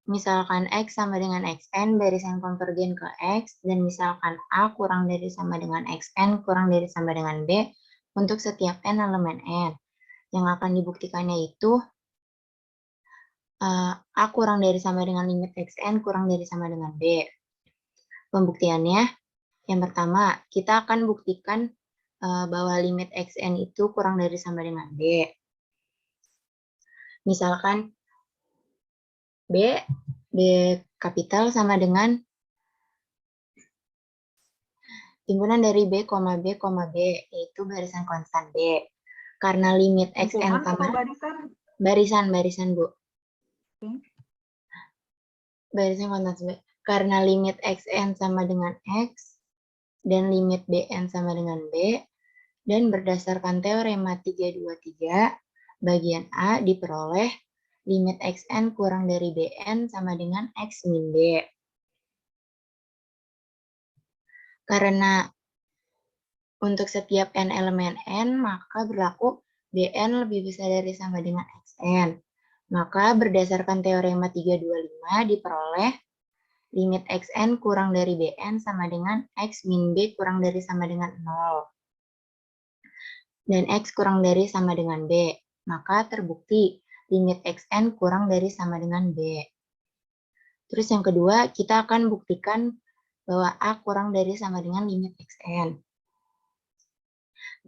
misalkan X sama dengan XN barisan konvergen ke X, dan misalkan A kurang dari sama dengan XN kurang dari sama dengan B untuk setiap N elemen N. Yang akan dibuktikannya itu, A kurang dari sama dengan limit XN kurang dari sama dengan B. Pembuktiannya, yang pertama, kita akan buktikan bahwa limit XN itu kurang dari sama dengan B. Misalkan B kapital sama dengan timbunan dari B, B, yaitu barisan konstan B. Karena limit XN sama barisan, Bu. Barisan konstan B. Karena limit XN sama dengan X dan limit BN sama dengan B, dan berdasarkan teorema 323, bagian A diperoleh limit XN kurang dari BN sama dengan X min B. Karena untuk setiap N elemen N, maka berlaku BN lebih besar dari sama dengan XN. Maka berdasarkan teorema 325 diperoleh limit XN kurang dari BN sama dengan X min B kurang dari sama dengan 0. Dan X kurang dari sama dengan B. Maka terbukti limit XN kurang dari sama dengan B. Terus yang kedua, kita akan buktikan bahwa A kurang dari sama dengan limit XN.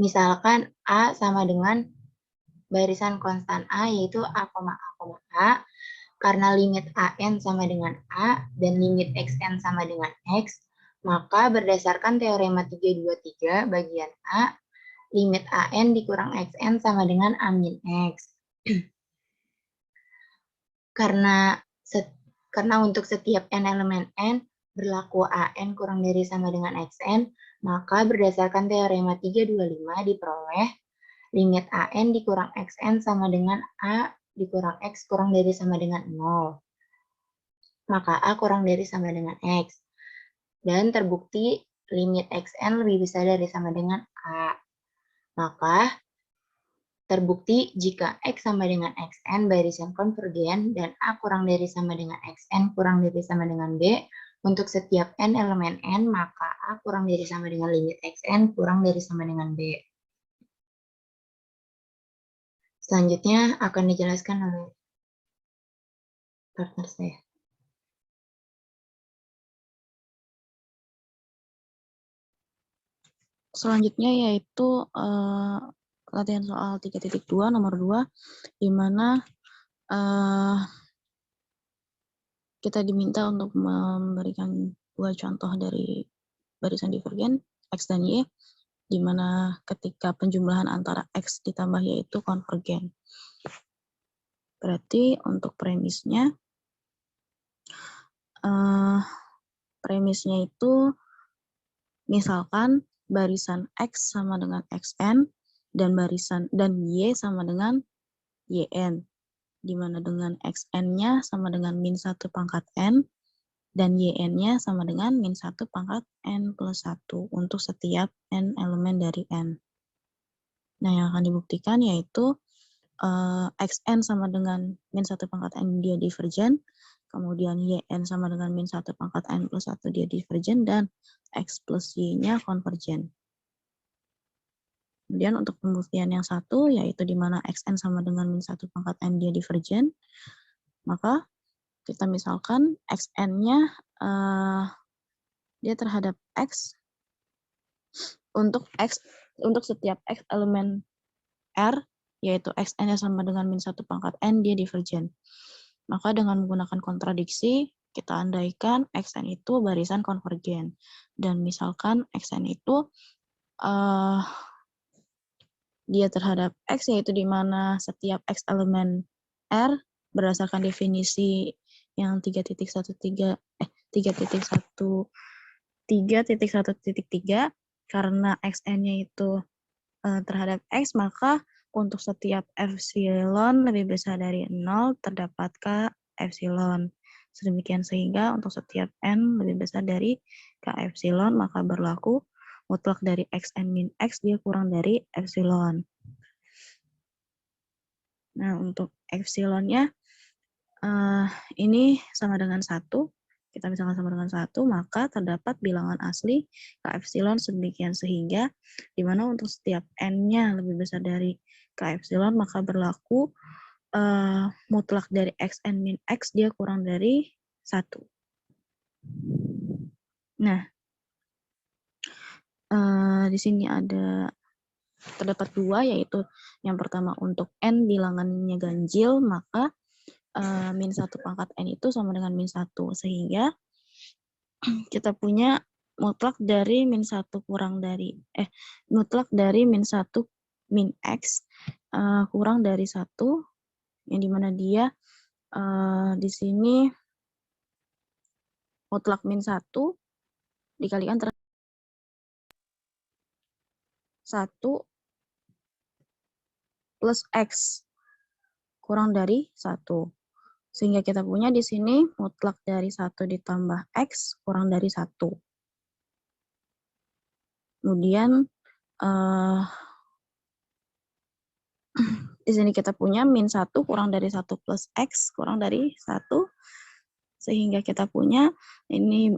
Misalkan A sama dengan barisan konstan A, yaitu A, A, karena limit AN sama dengan A dan limit XN sama dengan X, maka berdasarkan teorema 323 bagian A, limit AN dikurang XN sama dengan A min X. Karena untuk setiap N elemen N berlaku AN kurang dari sama dengan XN, maka berdasarkan teorema 325 diperoleh limit AN dikurang XN sama dengan A dikurang X kurang dari sama dengan 0. Maka A kurang dari sama dengan X. Dan terbukti limit XN lebih besar dari sama dengan A. Maka Terbukti jika X sama dengan XN barisan konvergen dan A kurang dari sama dengan XN kurang dari sama dengan B, untuk setiap N elemen N, maka A kurang dari sama dengan limit XN kurang dari sama dengan B. Selanjutnya akan dijelaskan oleh partner saya. Selanjutnya yaitu latihan soal 3.2 nomor 2, di mana kita diminta untuk memberikan dua contoh dari barisan divergen X dan Y, di mana ketika penjumlahan antara X ditambah Y itu konvergen. Berarti untuk premisnya itu misalkan barisan X sama dengan XN dan Y sama dengan YN, di mana dengan XN-nya sama dengan -1 pangkat N dan YN-nya sama dengan -1 pangkat N plus 1 untuk setiap N elemen dari N. Nah, yang akan dibuktikan yaitu XN sama dengan -1 pangkat N dia divergen, kemudian YN sama dengan -1 pangkat N plus 1 dia divergen, dan X plus Y-nya konvergen. Kemudian untuk pembuktian yang satu, yaitu di mana XN sama dengan -1 pangkat N dia divergen, maka kita misalkan XN-nya dia terhadap X untuk setiap X elemen R, yaitu XN-nya sama dengan -1 pangkat N, dia divergen. Maka dengan menggunakan kontradiksi, kita andaikan XN itu barisan konvergen. Dan misalkan XN itu dia terhadap X, yaitu di mana setiap X elemen R berdasarkan definisi yang 3.1.3, karena XN-nya itu terhadap X, maka untuk setiap epsilon lebih besar dari 0 terdapat K epsilon. Sedemikian sehingga untuk setiap N lebih besar dari K epsilon, maka berlaku mutlak dari XN min X dia kurang dari epsilon. Nah, untuk epsilonnya ini sama dengan 1. Kita misalkan sama dengan 1, maka terdapat bilangan asli K epsilon sedemikian sehingga di mana untuk setiap N-nya lebih besar dari K epsilon, maka berlaku mutlak dari XN min X dia kurang dari 1. Nah, di sini terdapat dua, yaitu yang pertama untuk N bilangannya ganjil, maka -1 pangkat N itu sama dengan -1, sehingga kita punya mutlak dari -1 kurang dari mutlak dari -1 min X kurang dari 1, yang dimana dia di sini mutlak -1 dikalikan 1 plus X kurang dari 1. Sehingga kita punya di sini mutlak dari 1 ditambah X kurang dari 1. Kemudian di sini kita punya -1 kurang dari 1 plus X kurang dari 1. Sehingga kita punya ini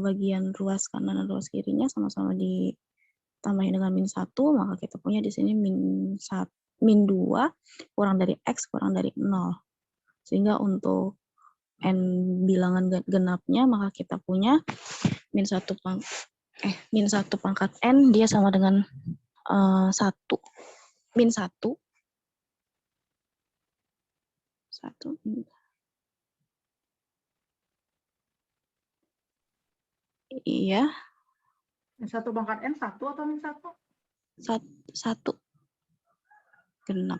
bagian ruas kanan dan ruas kirinya sama-sama ditambahin dengan -1, maka kita punya di sini -2 kurang dari X kurang dari 0. Sehingga untuk N bilangan genapnya, maka kita punya -1 pangkat N dia sama dengan 1 -1 iya, -1 pangkat N 1 atau -1? 1 genap.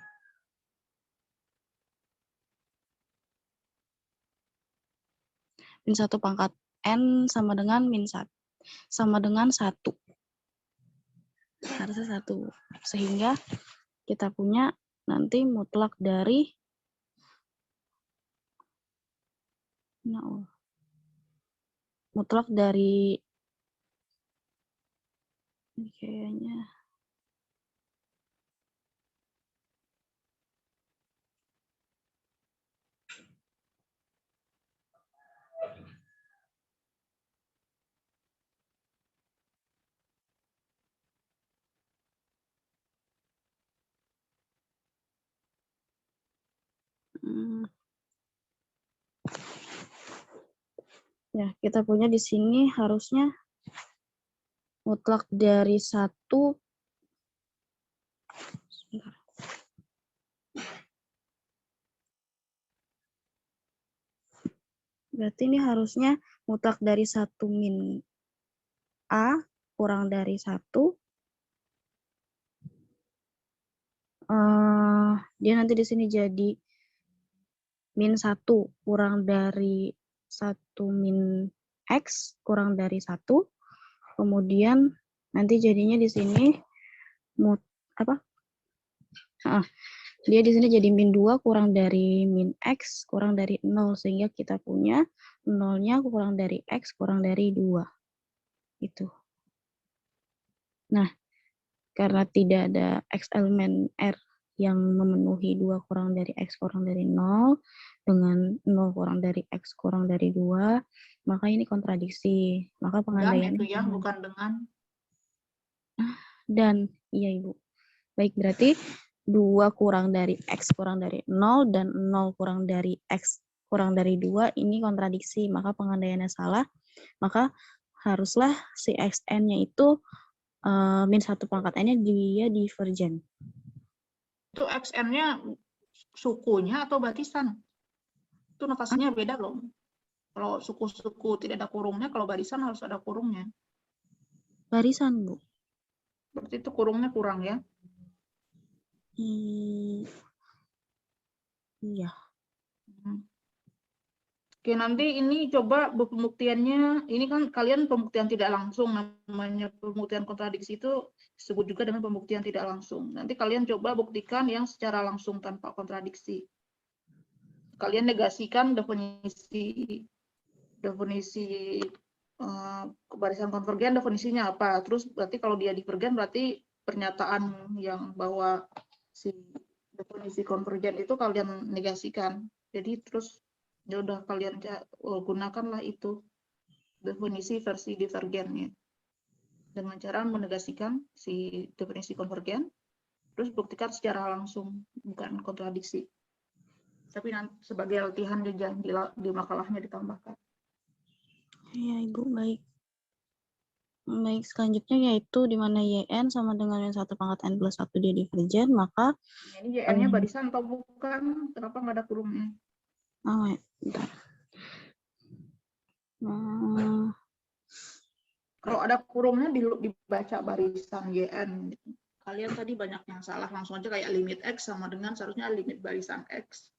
-1 pangkat N sama dengan sama dengan 1. Harusnya 1. Sehingga kita punya nanti mutlak dari kayaknya Ya, kita punya di sini harusnya mutlak dari 1. Sebentar. Berarti ini harusnya mutlak dari 1 min A kurang dari 1. Dia nanti di sini jadi min 1 kurang dari 1 min X kurang dari 1. Kemudian nanti jadinya di sini dia di sini jadi min 2 kurang dari min X kurang dari 0, sehingga kita punya 0-nya kurang dari X kurang dari 2. Itu. Nah, karena tidak ada X elemen R yang memenuhi 2 kurang dari X kurang dari 0, dengan 0 kurang dari X kurang dari 2, maka ini kontradiksi. Maka Dan pengandaian itu ya, bukan dengan. Dan, iya Ibu. Baik, berarti 2 kurang dari X kurang dari 0 dan 0 kurang dari X kurang dari 2 ini kontradiksi, maka pengandaiannya salah, maka haruslah si XN-nya itu min 1 pangkat N-nya dia divergen. Itu XN-nya sukunya atau barisan? Itu notasinya beda loh. Kalau suku-suku tidak ada kurungnya, kalau barisan harus ada kurungnya. Barisan, Bu. Berarti itu kurungnya kurang ya. Iya. Oke, nanti ini coba pembuktiannya, ini kan kalian pembuktian tidak langsung, namanya pembuktian kontradiksi itu disebut juga dengan pembuktian tidak langsung. Nanti kalian coba buktikan yang secara langsung tanpa kontradiksi. Kalian negasikan definisi barisan konvergen, definisinya apa. Terus berarti kalau dia divergen berarti pernyataan yang bahwa si definisi konvergen itu kalian negasikan. Jadi terus ya udah kalian gunakanlah itu definisi versi divergennya dengan cara menegasikan si definisi konvergen, terus buktikan secara langsung, bukan kontradiksi. Tapi nanti sebagai latihan juga di makalahnya ditambahkan. Iya, Ibu, baik. Baik, selanjutnya yaitu di mana YN sama dengan min 1 pangkat N plus 1 dia divergen, maka Ini YN-nya barisan atau bukan? Kenapa nggak ada kurungnya? Bentar. Kalau ada kurungnya dibaca barisan YN. Kalian tadi banyak yang salah, langsung aja kayak limit X sama dengan seharusnya limit barisan X.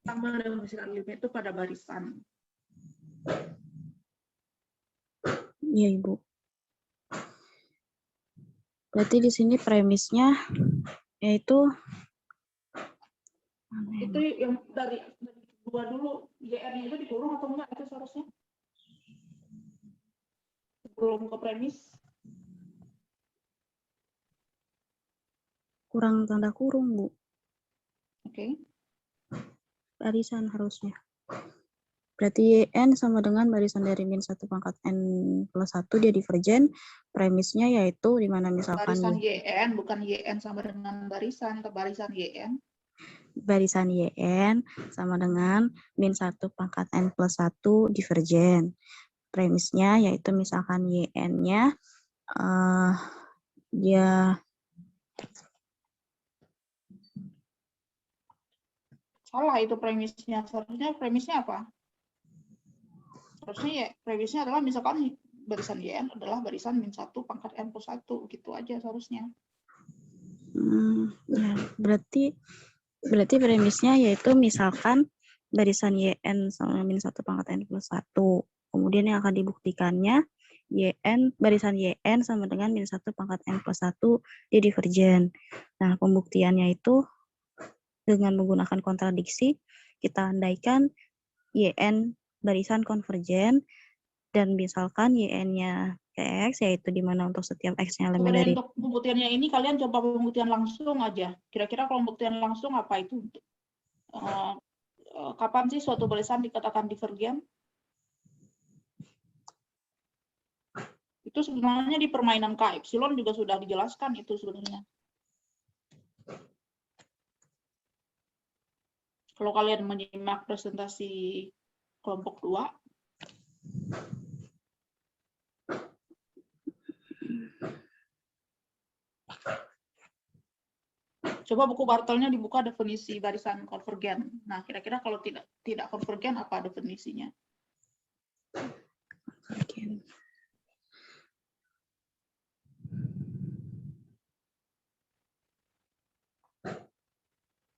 Tambah dengan limit itu pada barisan. Iya, Ibu. Berarti di sini premisnya yaitu itu yang dari 2 dulu, YN itu dikurung atau enggak itu seharusnya? Sebelum ke premis. kurang tanda kurung, Bu. Oke. Barisan harusnya. Berarti YN sama dengan barisan dari min 1 pangkat N plus 1 dia divergen. Premisnya yaitu di mana misalkan Barisan YN, bukan YN sama dengan barisan, ke barisan YN. barisan YN sama dengan min 1 pangkat N plus 1 divergen. Premisnya yaitu misalkan YN-nya dia Salah itu premisnya. Seharusnya premisnya apa? Harusnya ya premisnya adalah misalkan barisan YN adalah barisan min 1 pangkat N plus 1. Gitu aja seharusnya. Ya, berarti premisnya yaitu misalkan barisan YN sama min 1 pangkat N plus 1. Kemudian yang akan dibuktikannya barisan YN sama dengan min 1 pangkat N plus 1 dia divergen. Nah, pembuktiannya itu dengan menggunakan kontradiksi, kita andaikan YN barisan konvergen, dan misalkan YN-nya X, yaitu di mana untuk setiap X-nya elemen dari... Untuk pembuktiannya ini, kalian coba pembuktian langsung aja. Kira-kira kalau pembuktian langsung apa itu? Kapan sih suatu barisan dikatakan divergen? Itu sebenarnya di permainan K epsilon juga sudah dijelaskan itu sebenarnya. Kalau kalian menyimak presentasi kelompok 2, coba buku Bartolnya dibuka definisi barisan konvergen. Nah, kira-kira kalau tidak konvergen apa definisinya? Oke.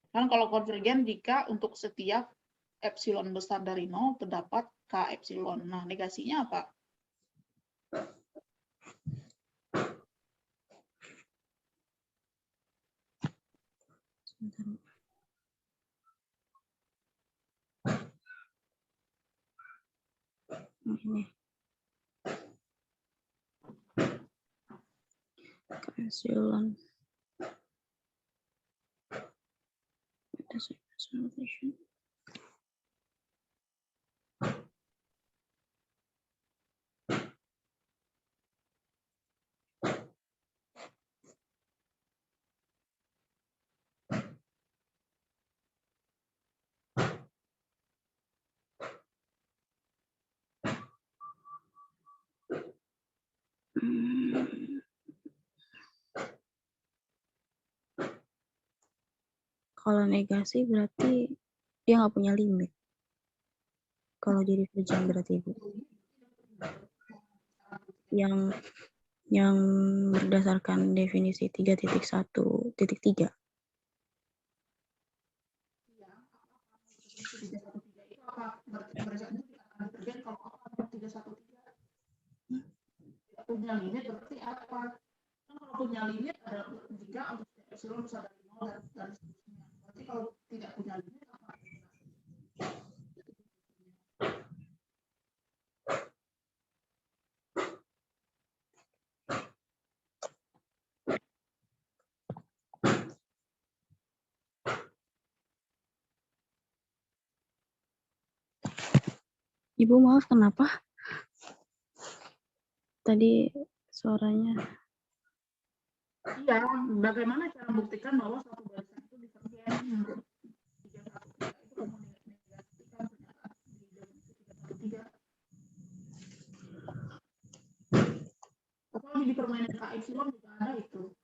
Kan kalau konvergen jika untuk setiap epsilon besar dari 0 terdapat k epsilon. Nah, negasinya apa? Sebentar. Ini. Epsilon. Representation. Kalau negasi berarti dia nggak punya limit. Kalau jadi divergen berarti Ibu. Yang berdasarkan definisi 3.1.3. Punya limit berarti apa? Kan kalau punya limit adalah jika untuk epsilon besar dari 0 dan seterusnya. Berarti kalau tidak punya limit apa? Ibu maaf kenapa? Tadi suaranya. Iya, bagaimana cara membuktikan bahwa satu barisan itu divergen? Apalagi di permainan K epsilon juga ada itu.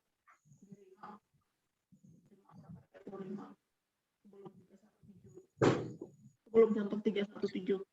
Sebelum contoh 317.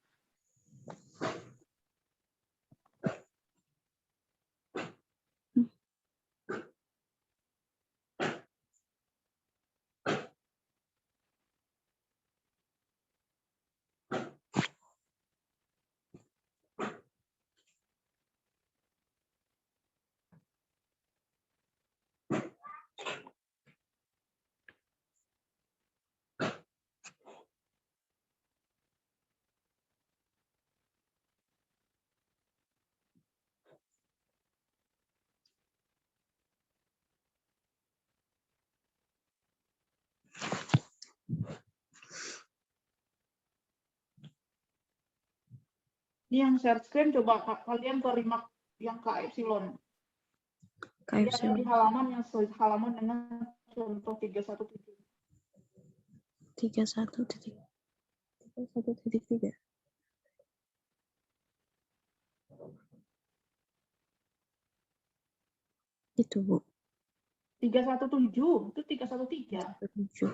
Ini yang share screen, coba kalian ke remark yang K epsilon. Dia ada di halaman yang halaman dengan contoh 317. 31.3. Itu Bu. 317 itu 313. 7.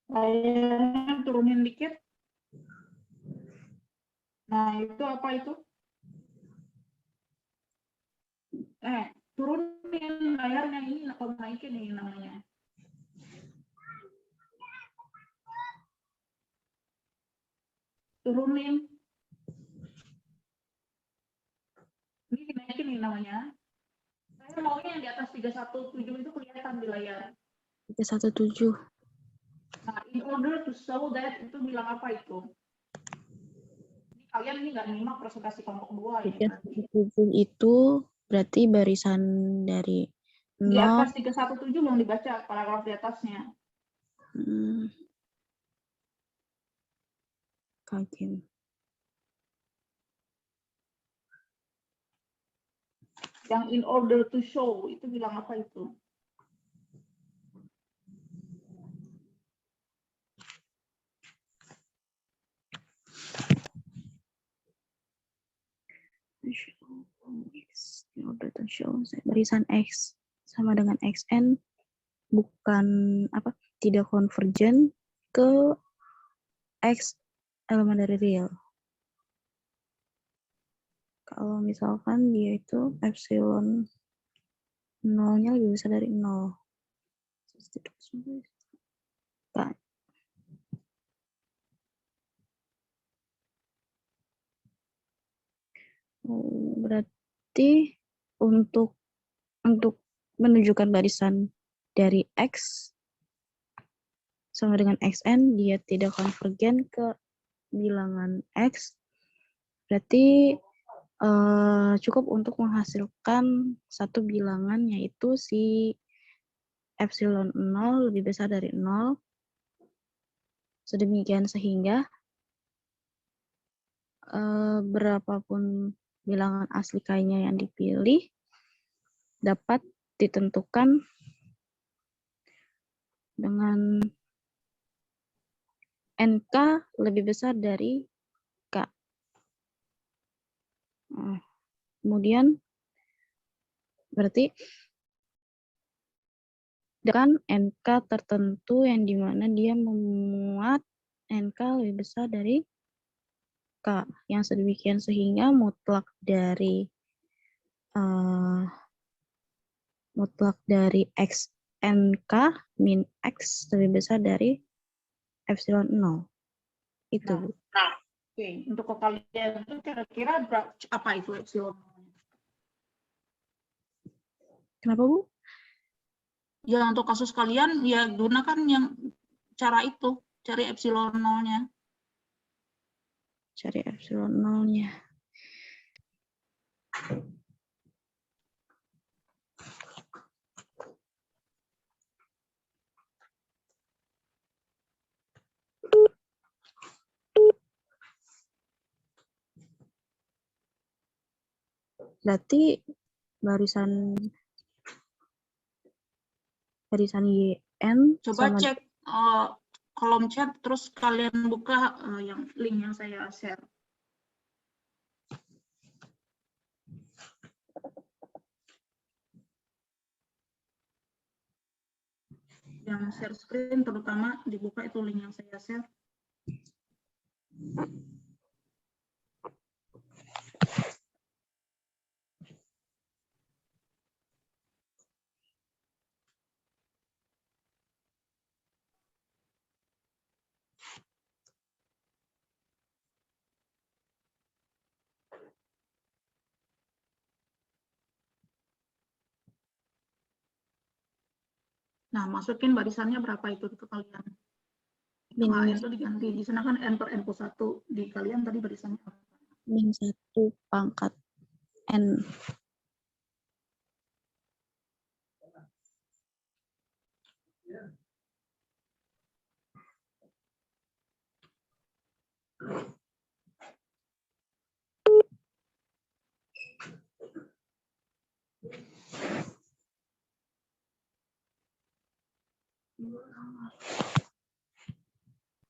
Layarnya turunin dikit. Nah, itu apa itu? Turunin layarnya ini, kalau naikin ini namanya. turunin. Ini dinaikin nih namanya. Saya maunya yang di atas 317 itu kelihatan di layar. 317. Nah, in order to show that itu bilang apa itu? Ini kalian ini nggak nyimak presentasi kelompok 2 ini berarti. 317 itu berarti barisan dari Di 0. atas 317 belum dibaca paragraf di atasnya. Kaget. Yang in order to show itu bilang apa itu? Barisan X sama dengan XN bukan apa, tidak konvergen ke X elemen dari real. Kalau misalkan dia itu epsilon 0-nya lebih besar dari 0. Nah, berarti untuk menunjukkan barisan dari X sama dengan XN, dia tidak konvergen ke bilangan X, berarti cukup untuk menghasilkan satu bilangan, yaitu si epsilon 0 lebih besar dari 0, sedemikian sehingga berapapun bilangan asli K-nya yang dipilih dapat ditentukan dengan NK lebih besar dari K. Nah, kemudian berarti dengan NK tertentu yang dimana dia memuat NK lebih besar dari K, yang sedemikian sehingga mutlak dari XNK min X lebih besar dari epsilon 0. Itu, Bu. Oke, untuk kekalian itu kira-kira apa itu epsilon? Kenapa, Bu? Ya, untuk kasus kalian ya gunakan yang cara itu, cari epsilon 0-nya. Cari epsilon 0-nya. Berarti barisan YN Coba sama cek kolom chat, terus kalian buka yang link yang saya share. Yang share screen terutama dibuka itu link yang saya share. Nah, masukin barisannya berapa itu kalian. min HN itu diganti. Di sana kan N per N plus 1. Di kalian tadi barisannya berapa? min 1 pangkat N.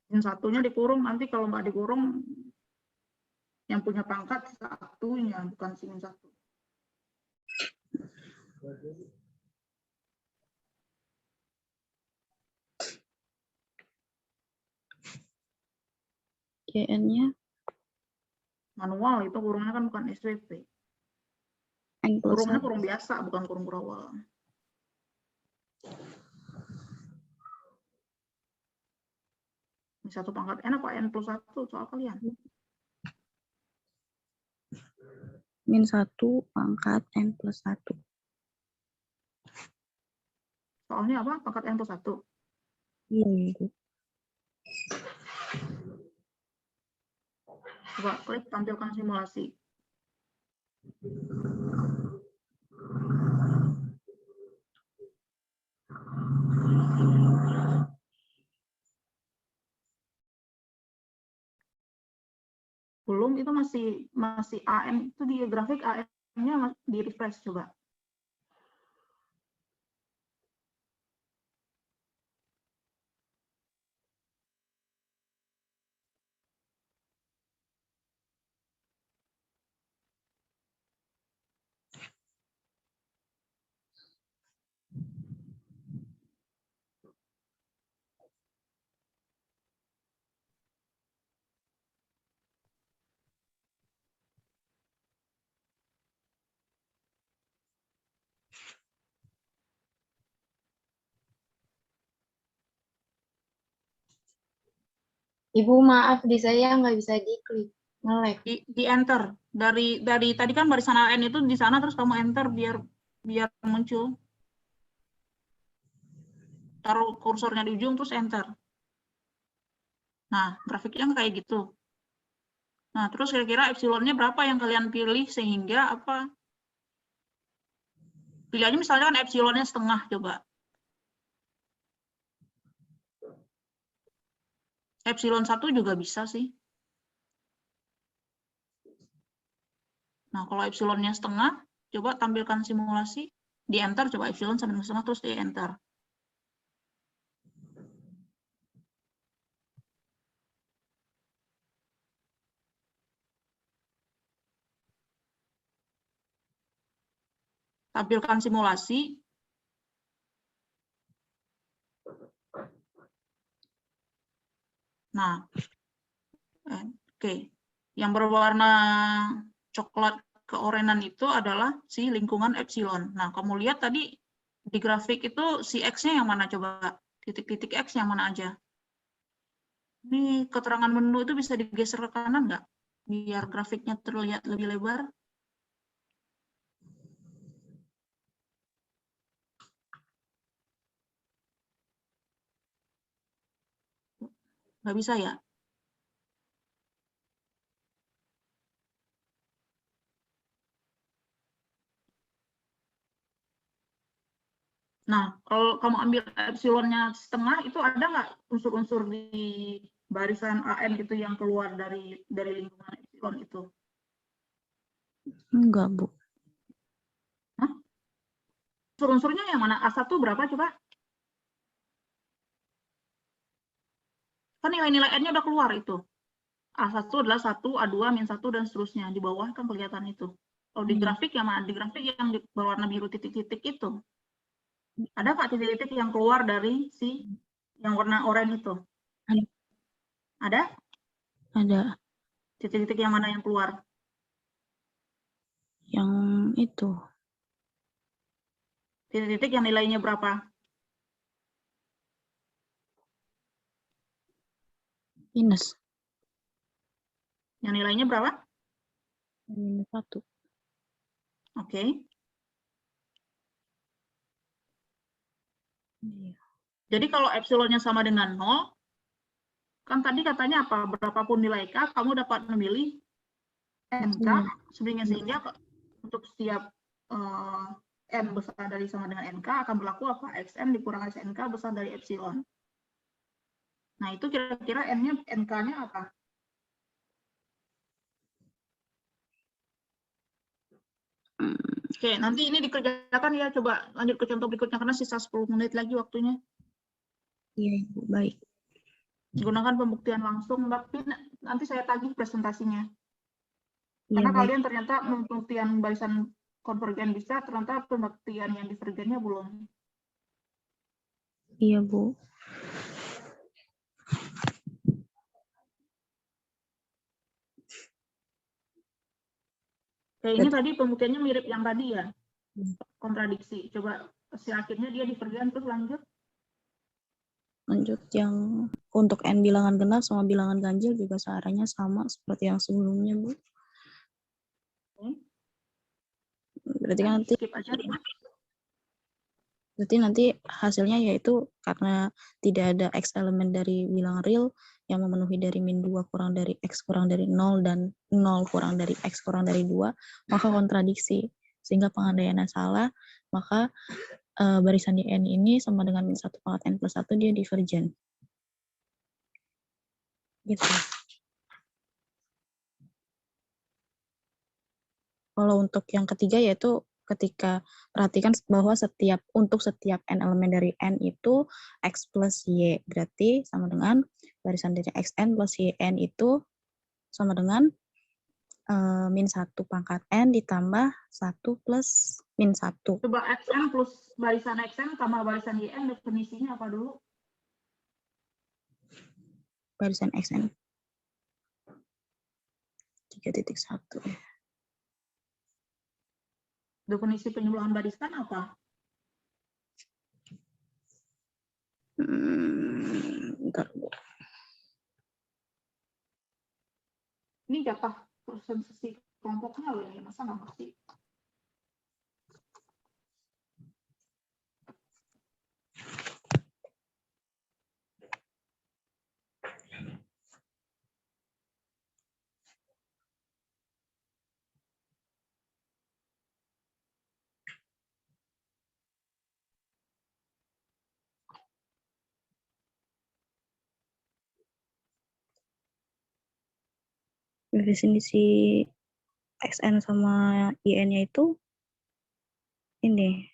Yang satunya dikurung, nanti kalau nggak dikurung yang punya pangkat satunya, bukan sin 1. YN-nya Manual itu kurungnya kan bukan SWP. N plus Kurungnya 1. kurung biasa, bukan kurung berawal. Ini 1 pangkat N apa N plus 1 soal kalian? Min 1 pangkat N plus 1. Soalnya apa? Pangkat N plus 1. Iya, Bu. Coba klik tampilkan simulasi. Belum, itu masih AM, itu di grafik AM-nya di refresh coba. Ibu maaf, di saya nggak bisa diklik, nge-lag. Di enter dari tadi kan barisan AN itu di sana, terus kamu enter biar muncul. Taruh kursornya di ujung terus enter. Nah, grafiknya kayak gitu. Nah, terus kira-kira epsilonnya berapa yang kalian pilih sehingga apa? Pilihannya misalnya kan epsilonnya setengah, coba. Epsilon 1 juga bisa sih. Nah, kalau epsilonnya setengah, coba tampilkan simulasi. Di enter, coba epsilon sama dengan setengah, terus di enter. Tampilkan simulasi. Nah, oke. Yang berwarna coklat keorenan itu adalah si lingkungan epsilon. Nah, kamu lihat tadi di grafik itu si X-nya yang mana coba? Titik-titik X yang mana aja? Ini keterangan menu itu bisa digeser ke kanan nggak? Biar grafiknya terlihat lebih lebar. Nggak bisa ya? Nah, kalau kamu ambil epsilonnya setengah, itu ada nggak unsur-unsur di barisan AN itu yang keluar dari lingkungan epsilon itu? Enggak, Bu. Hah? Unsur-unsurnya yang mana? A1 berapa coba? Kan nilai-nilai N-nya udah keluar itu. A1 adalah 1, A2, min 1, dan seterusnya. Di bawah kan kelihatan itu. Kalau di grafik yang mana? Di grafik yang berwarna biru titik-titik itu. Ada nggak titik-titik yang keluar dari si yang warna oranye itu? Ada. Ada? Ada. Titik-titik yang mana yang keluar? Yang itu. Titik-titik yang nilainya berapa? Minus. Yang nilainya berapa? Minus 1. Oke. Iya. Jadi kalau epsilonnya sama dengan 0, kan tadi katanya apa? Berapapun nilai K, kamu dapat memilih NK, sehingga untuk setiap N besar dari sama dengan NK akan berlaku apa? XN dikurang SNK besar dari epsilon. Nah, itu kira-kira NK-nya apa? Oke, nanti ini dikerjakan ya. Coba lanjut ke contoh berikutnya, karena sisa 10 menit lagi waktunya. Iya, Ibu. Baik. Gunakan pembuktian langsung, tapi nanti saya tagih presentasinya. Iya, Karena baik. kalian ternyata pembuktian barisan konvergen bisa, ternyata pembuktian yang divergennya belum. Iya, Bu. Kayak ini tadi pembuktiannya mirip yang tadi ya, kontradiksi. Coba si akhirnya dia divergen terus lanjut. Lanjut yang untuk n bilangan genap sama bilangan ganjil juga caranya sama seperti yang sebelumnya, Bu. Berarti kan nanti Skip aja. nanti hasilnya yaitu karena tidak ada X elemen dari bilangan real yang memenuhi dari min 2 kurang dari X kurang dari 0 dan 0 kurang dari X kurang dari 2, maka kontradiksi. Sehingga pengandaiannya salah, maka barisan di N ini sama dengan min 1 pangkat N plus 1 dia divergen. Gitu. Kalau untuk yang ketiga yaitu ketika perhatikan bahwa untuk setiap n elemen dari n itu x plus y, berarti sama dengan barisan dari xn plus yn itu sama dengan min 1 pangkat n ditambah 1 plus min 1. Coba xn plus barisan xn tambah barisan yn definisinya apa dulu? Barisan xn 3.1. Definisi penjumlahan barisan apa? Bentar, Bu. Ini jatah presentasi kelompoknya loh ini, masa nggak ngerti? Definisi xn sama yn-nya itu ini.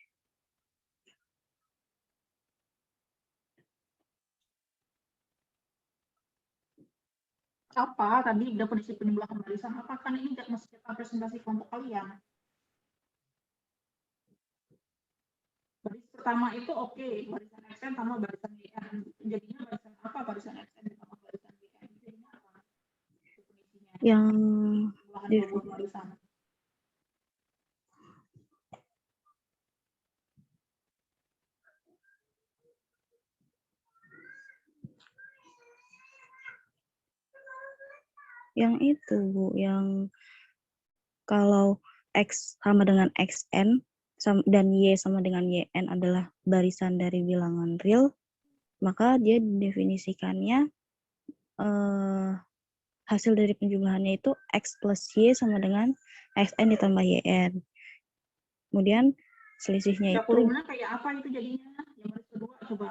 Apa tadi definisi penjumlahan barisan? Apa kan ini nggak masih jatah presentasi kelompok kalian? Baris pertama itu oke, barisan xn tambah barisan yn. Jadinya barisan apa barisan xn tambah barisan yn? Jadinya apa? Definisinya. Yang Penjumlahan dua buah barisan. yang itu, Bu, yang kalau X sama dengan XN dan Y sama dengan YN adalah barisan dari bilangan real, maka dia definisikannya hasil dari penjumlahannya itu X plus Y sama dengan XN ditambah YN. Kemudian selisihnya Ya, itu kurungnya kayak apa itu jadinya? Yang baris kedua coba.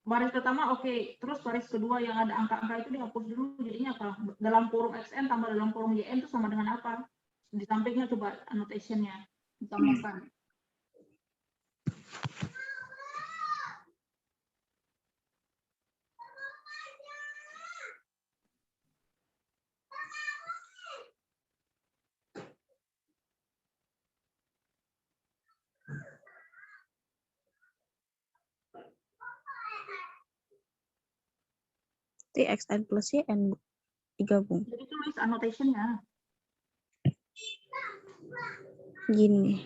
Baris pertama oke, terus baris kedua yang ada angka-angka itu dihapus dulu, jadinya apa? Dalam kurung xn tambah dalam kurung yn itu sama dengan apa? Di sampingnya coba annotation-nya ditambahkan. XN plus YN digabung. Jadi tulis annotation-nya. Gini.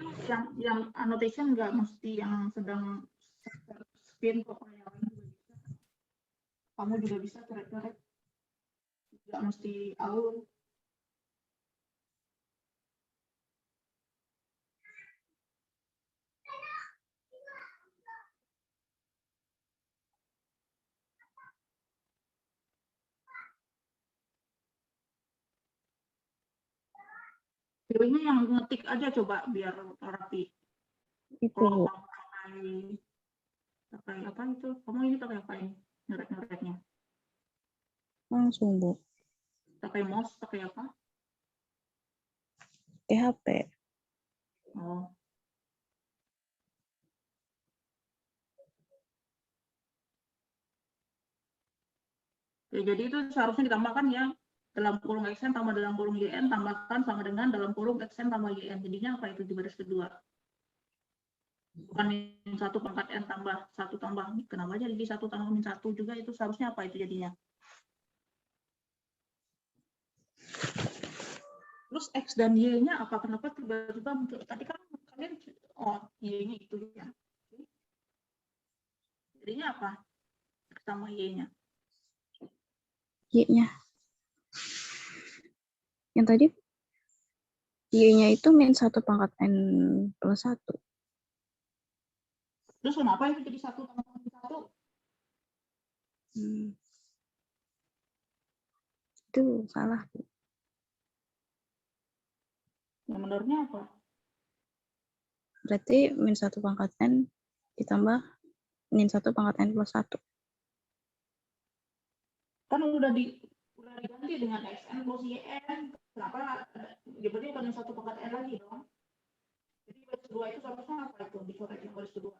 Yang annotation nggak mesti yang sedang spin kok, yang lain juga bisa. Kamu juga bisa coret-coret. Nggak mesti alur. Pilihnya yang ngetik aja coba biar rapi. Itu, Bu. Kalau pakai apa itu? Kamu ini pakai apa ini? Nyoret-nyoretnya. Langsung, Bu. Pakai mouse, pakai apa? HP. Oh. Ya, jadi itu seharusnya ditambahkan ya, dalam kurung xn tambah dalam kurung yn tambahkan sama dengan dalam kurung xn tambah yn. Jadinya apa itu di baris kedua? Bukan min 1 pangkat n tambah 1 tambah, kenapa jadi 1 tambah min 1 juga, itu seharusnya apa itu jadinya? Terus x dan y-nya apa? Kenapa tiba-tiba muncul? Tadi kan kalian, oh y-nya itu ya. Jadinya apa? sama Y-nya. Y-nya. Yang tadi Y-nya itu -1 pangkat N plus 1. Terus kenapa itu jadi 1 tambah 1? Itu salah. Yang benernya apa? Berarti -1 pangkat N ditambah -1 pangkat N plus 1. Kan udah diganti dengan XN plus YN. Kenapa? Berarti bukan 1 pangkat N lagi dong. Jadi baris 2 itu seharusnya apa itu? Dicoret yang baris 2.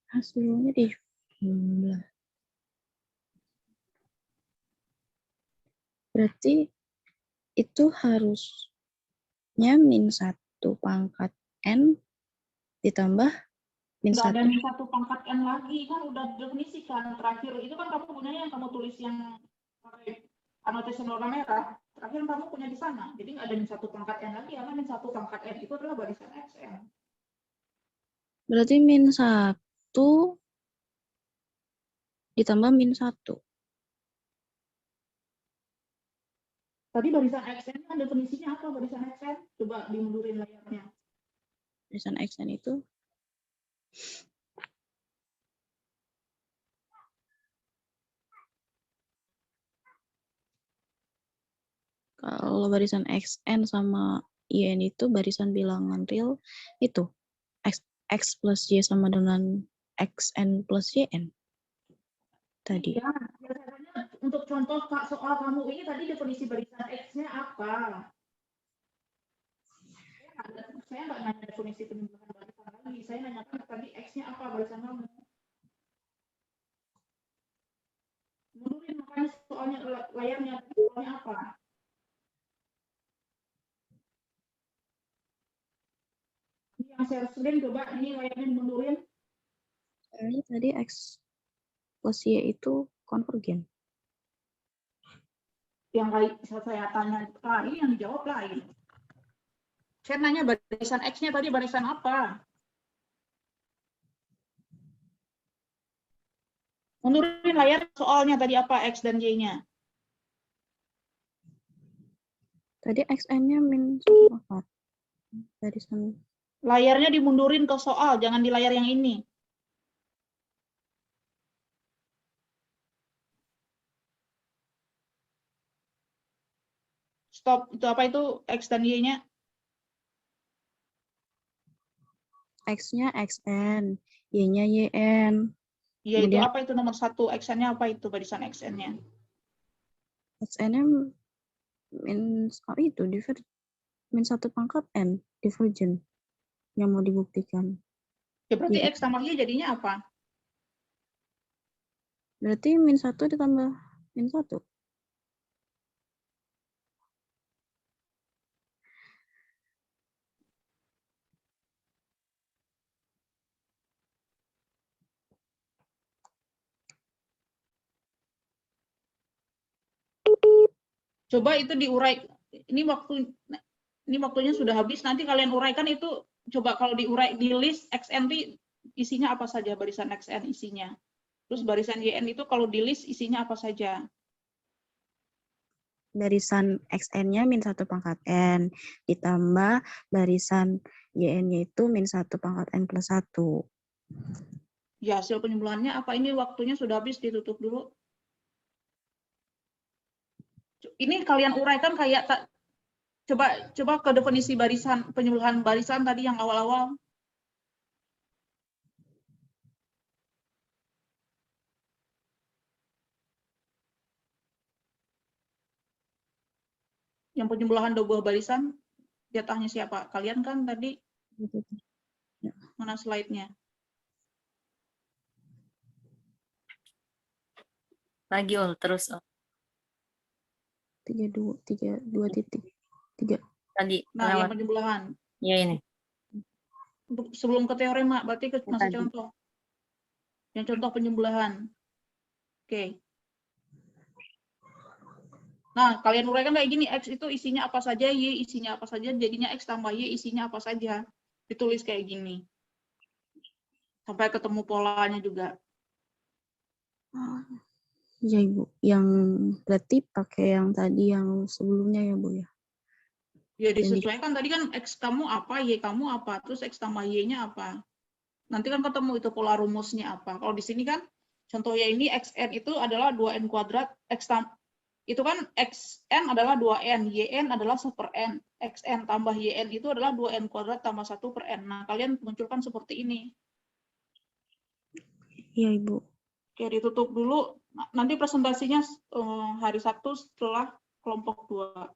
Hasilnya di jumlah. Berarti itu harusnya -1 pangkat N ditambah Nggak ada -1. nih 1 pangkat N lagi, kan udah definisikan. Terakhir itu kan kamu punya yang kamu tulis yang pakai anotasi warna merah. Terakhir kamu punya di sana. Jadi nggak ada nih 1 pangkat N lagi, karena nih 1 pangkat N itu adalah barisan XN. Berarti -1 ditambah -1. Tadi barisan XN kan definisinya apa barisan XN? Coba dimundurin layarnya. Barisan XN itu kalau barisan XN sama YN itu barisan bilangan real itu X plus Y sama dengan XN plus YN. Tadi. Ya, biasanya untuk contoh soal kamu ini tadi definisi barisan X-nya apa? Saya nggak nanya definisi penjelasan barisan lagi. Saya nanyakan tadi X-nya apa barisan kamu. Mundurin makanya soalnya layarnya soalnya apa? Ini yang share screen coba ini layarnya dimundurin. Ini tadi X plus Y itu konvergen. Yang saya tanya lain, yang dijawab lain. Saya nanya barisan X-nya tadi barisan apa? Mundurin layar soalnya tadi apa X dan Y-nya. Tadi XN-nya -1. Barisan. Layarnya dimundurin ke soal, jangan di layar yang ini. Stop, itu apa itu X dan Y-nya? X-nya XN, Y-nya YN. Ya itu Kemudian apa itu nomor 1, XN-nya apa itu barisan XN-nya? XN-nya itu -1 pangkat N, divergen. Yang mau dibuktikan. Ya berarti Ya. X tambah Y jadinya apa? Berarti -1 ditambah -1. Coba itu diurai. Ini waktunya sudah habis. Nanti kalian uraikan itu. Coba kalau diurai di list XN isinya apa saja barisan XN isinya. Terus barisan YN itu kalau di list isinya apa saja. barisan XN-nya min 1 pangkat N, ditambah barisan YN-nya itu min 1 pangkat N plus 1. Ya, hasil penyembelihannya apa? Ini waktunya sudah habis, ditutup dulu. Ini kalian uraikan kayak coba ke definisi barisan, penyembelihan barisan tadi yang awal-awal. Yang penyembelihan 2 buah barisan, jatahnya siapa? Kalian kan tadi, mana slide-nya? Lagi terus. 32 titik 3. Tadi Nah, yang lewat. penyembelihan. Ya ini. Sebelum ke teorema, berarti masih Tadi. contoh. Yang contoh penyembelihan. Oke. Nah, kalian uraikan kayak gini, X itu isinya apa saja, Y isinya apa saja, jadinya X tambah Y isinya apa saja. Ditulis kayak gini. Sampai ketemu polanya juga. Ya Ibu, yang berarti pakai yang tadi yang sebelumnya ya Bu ya. Ya disesuaikan, tadi kan X kamu apa, Y kamu apa, terus X tambah Y-nya apa. Nanti kan ketemu itu pola rumusnya apa. Kalau di sini kan, contohnya ini XN itu adalah 2N kuadrat, itu kan XN adalah 2N, YN adalah 1 per N. XN tambah YN itu adalah 2N kuadrat tambah 1 per N. Nah, kalian munculkan seperti ini. Iya Ibu. Oke, ditutup dulu. Nanti presentasinya hari Sabtu setelah kelompok 2.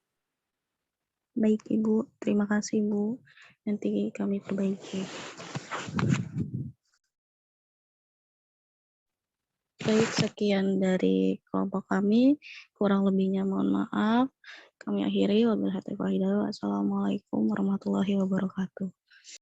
Baik Ibu, terima kasih Bu. Nanti kami perbaiki. Baik, sekian dari kelompok kami. Kurang lebihnya mohon maaf. Kami akhiri. Wabillahi taufiq wal hidayah. Wassalamualaikum warahmatullahi wabarakatuh.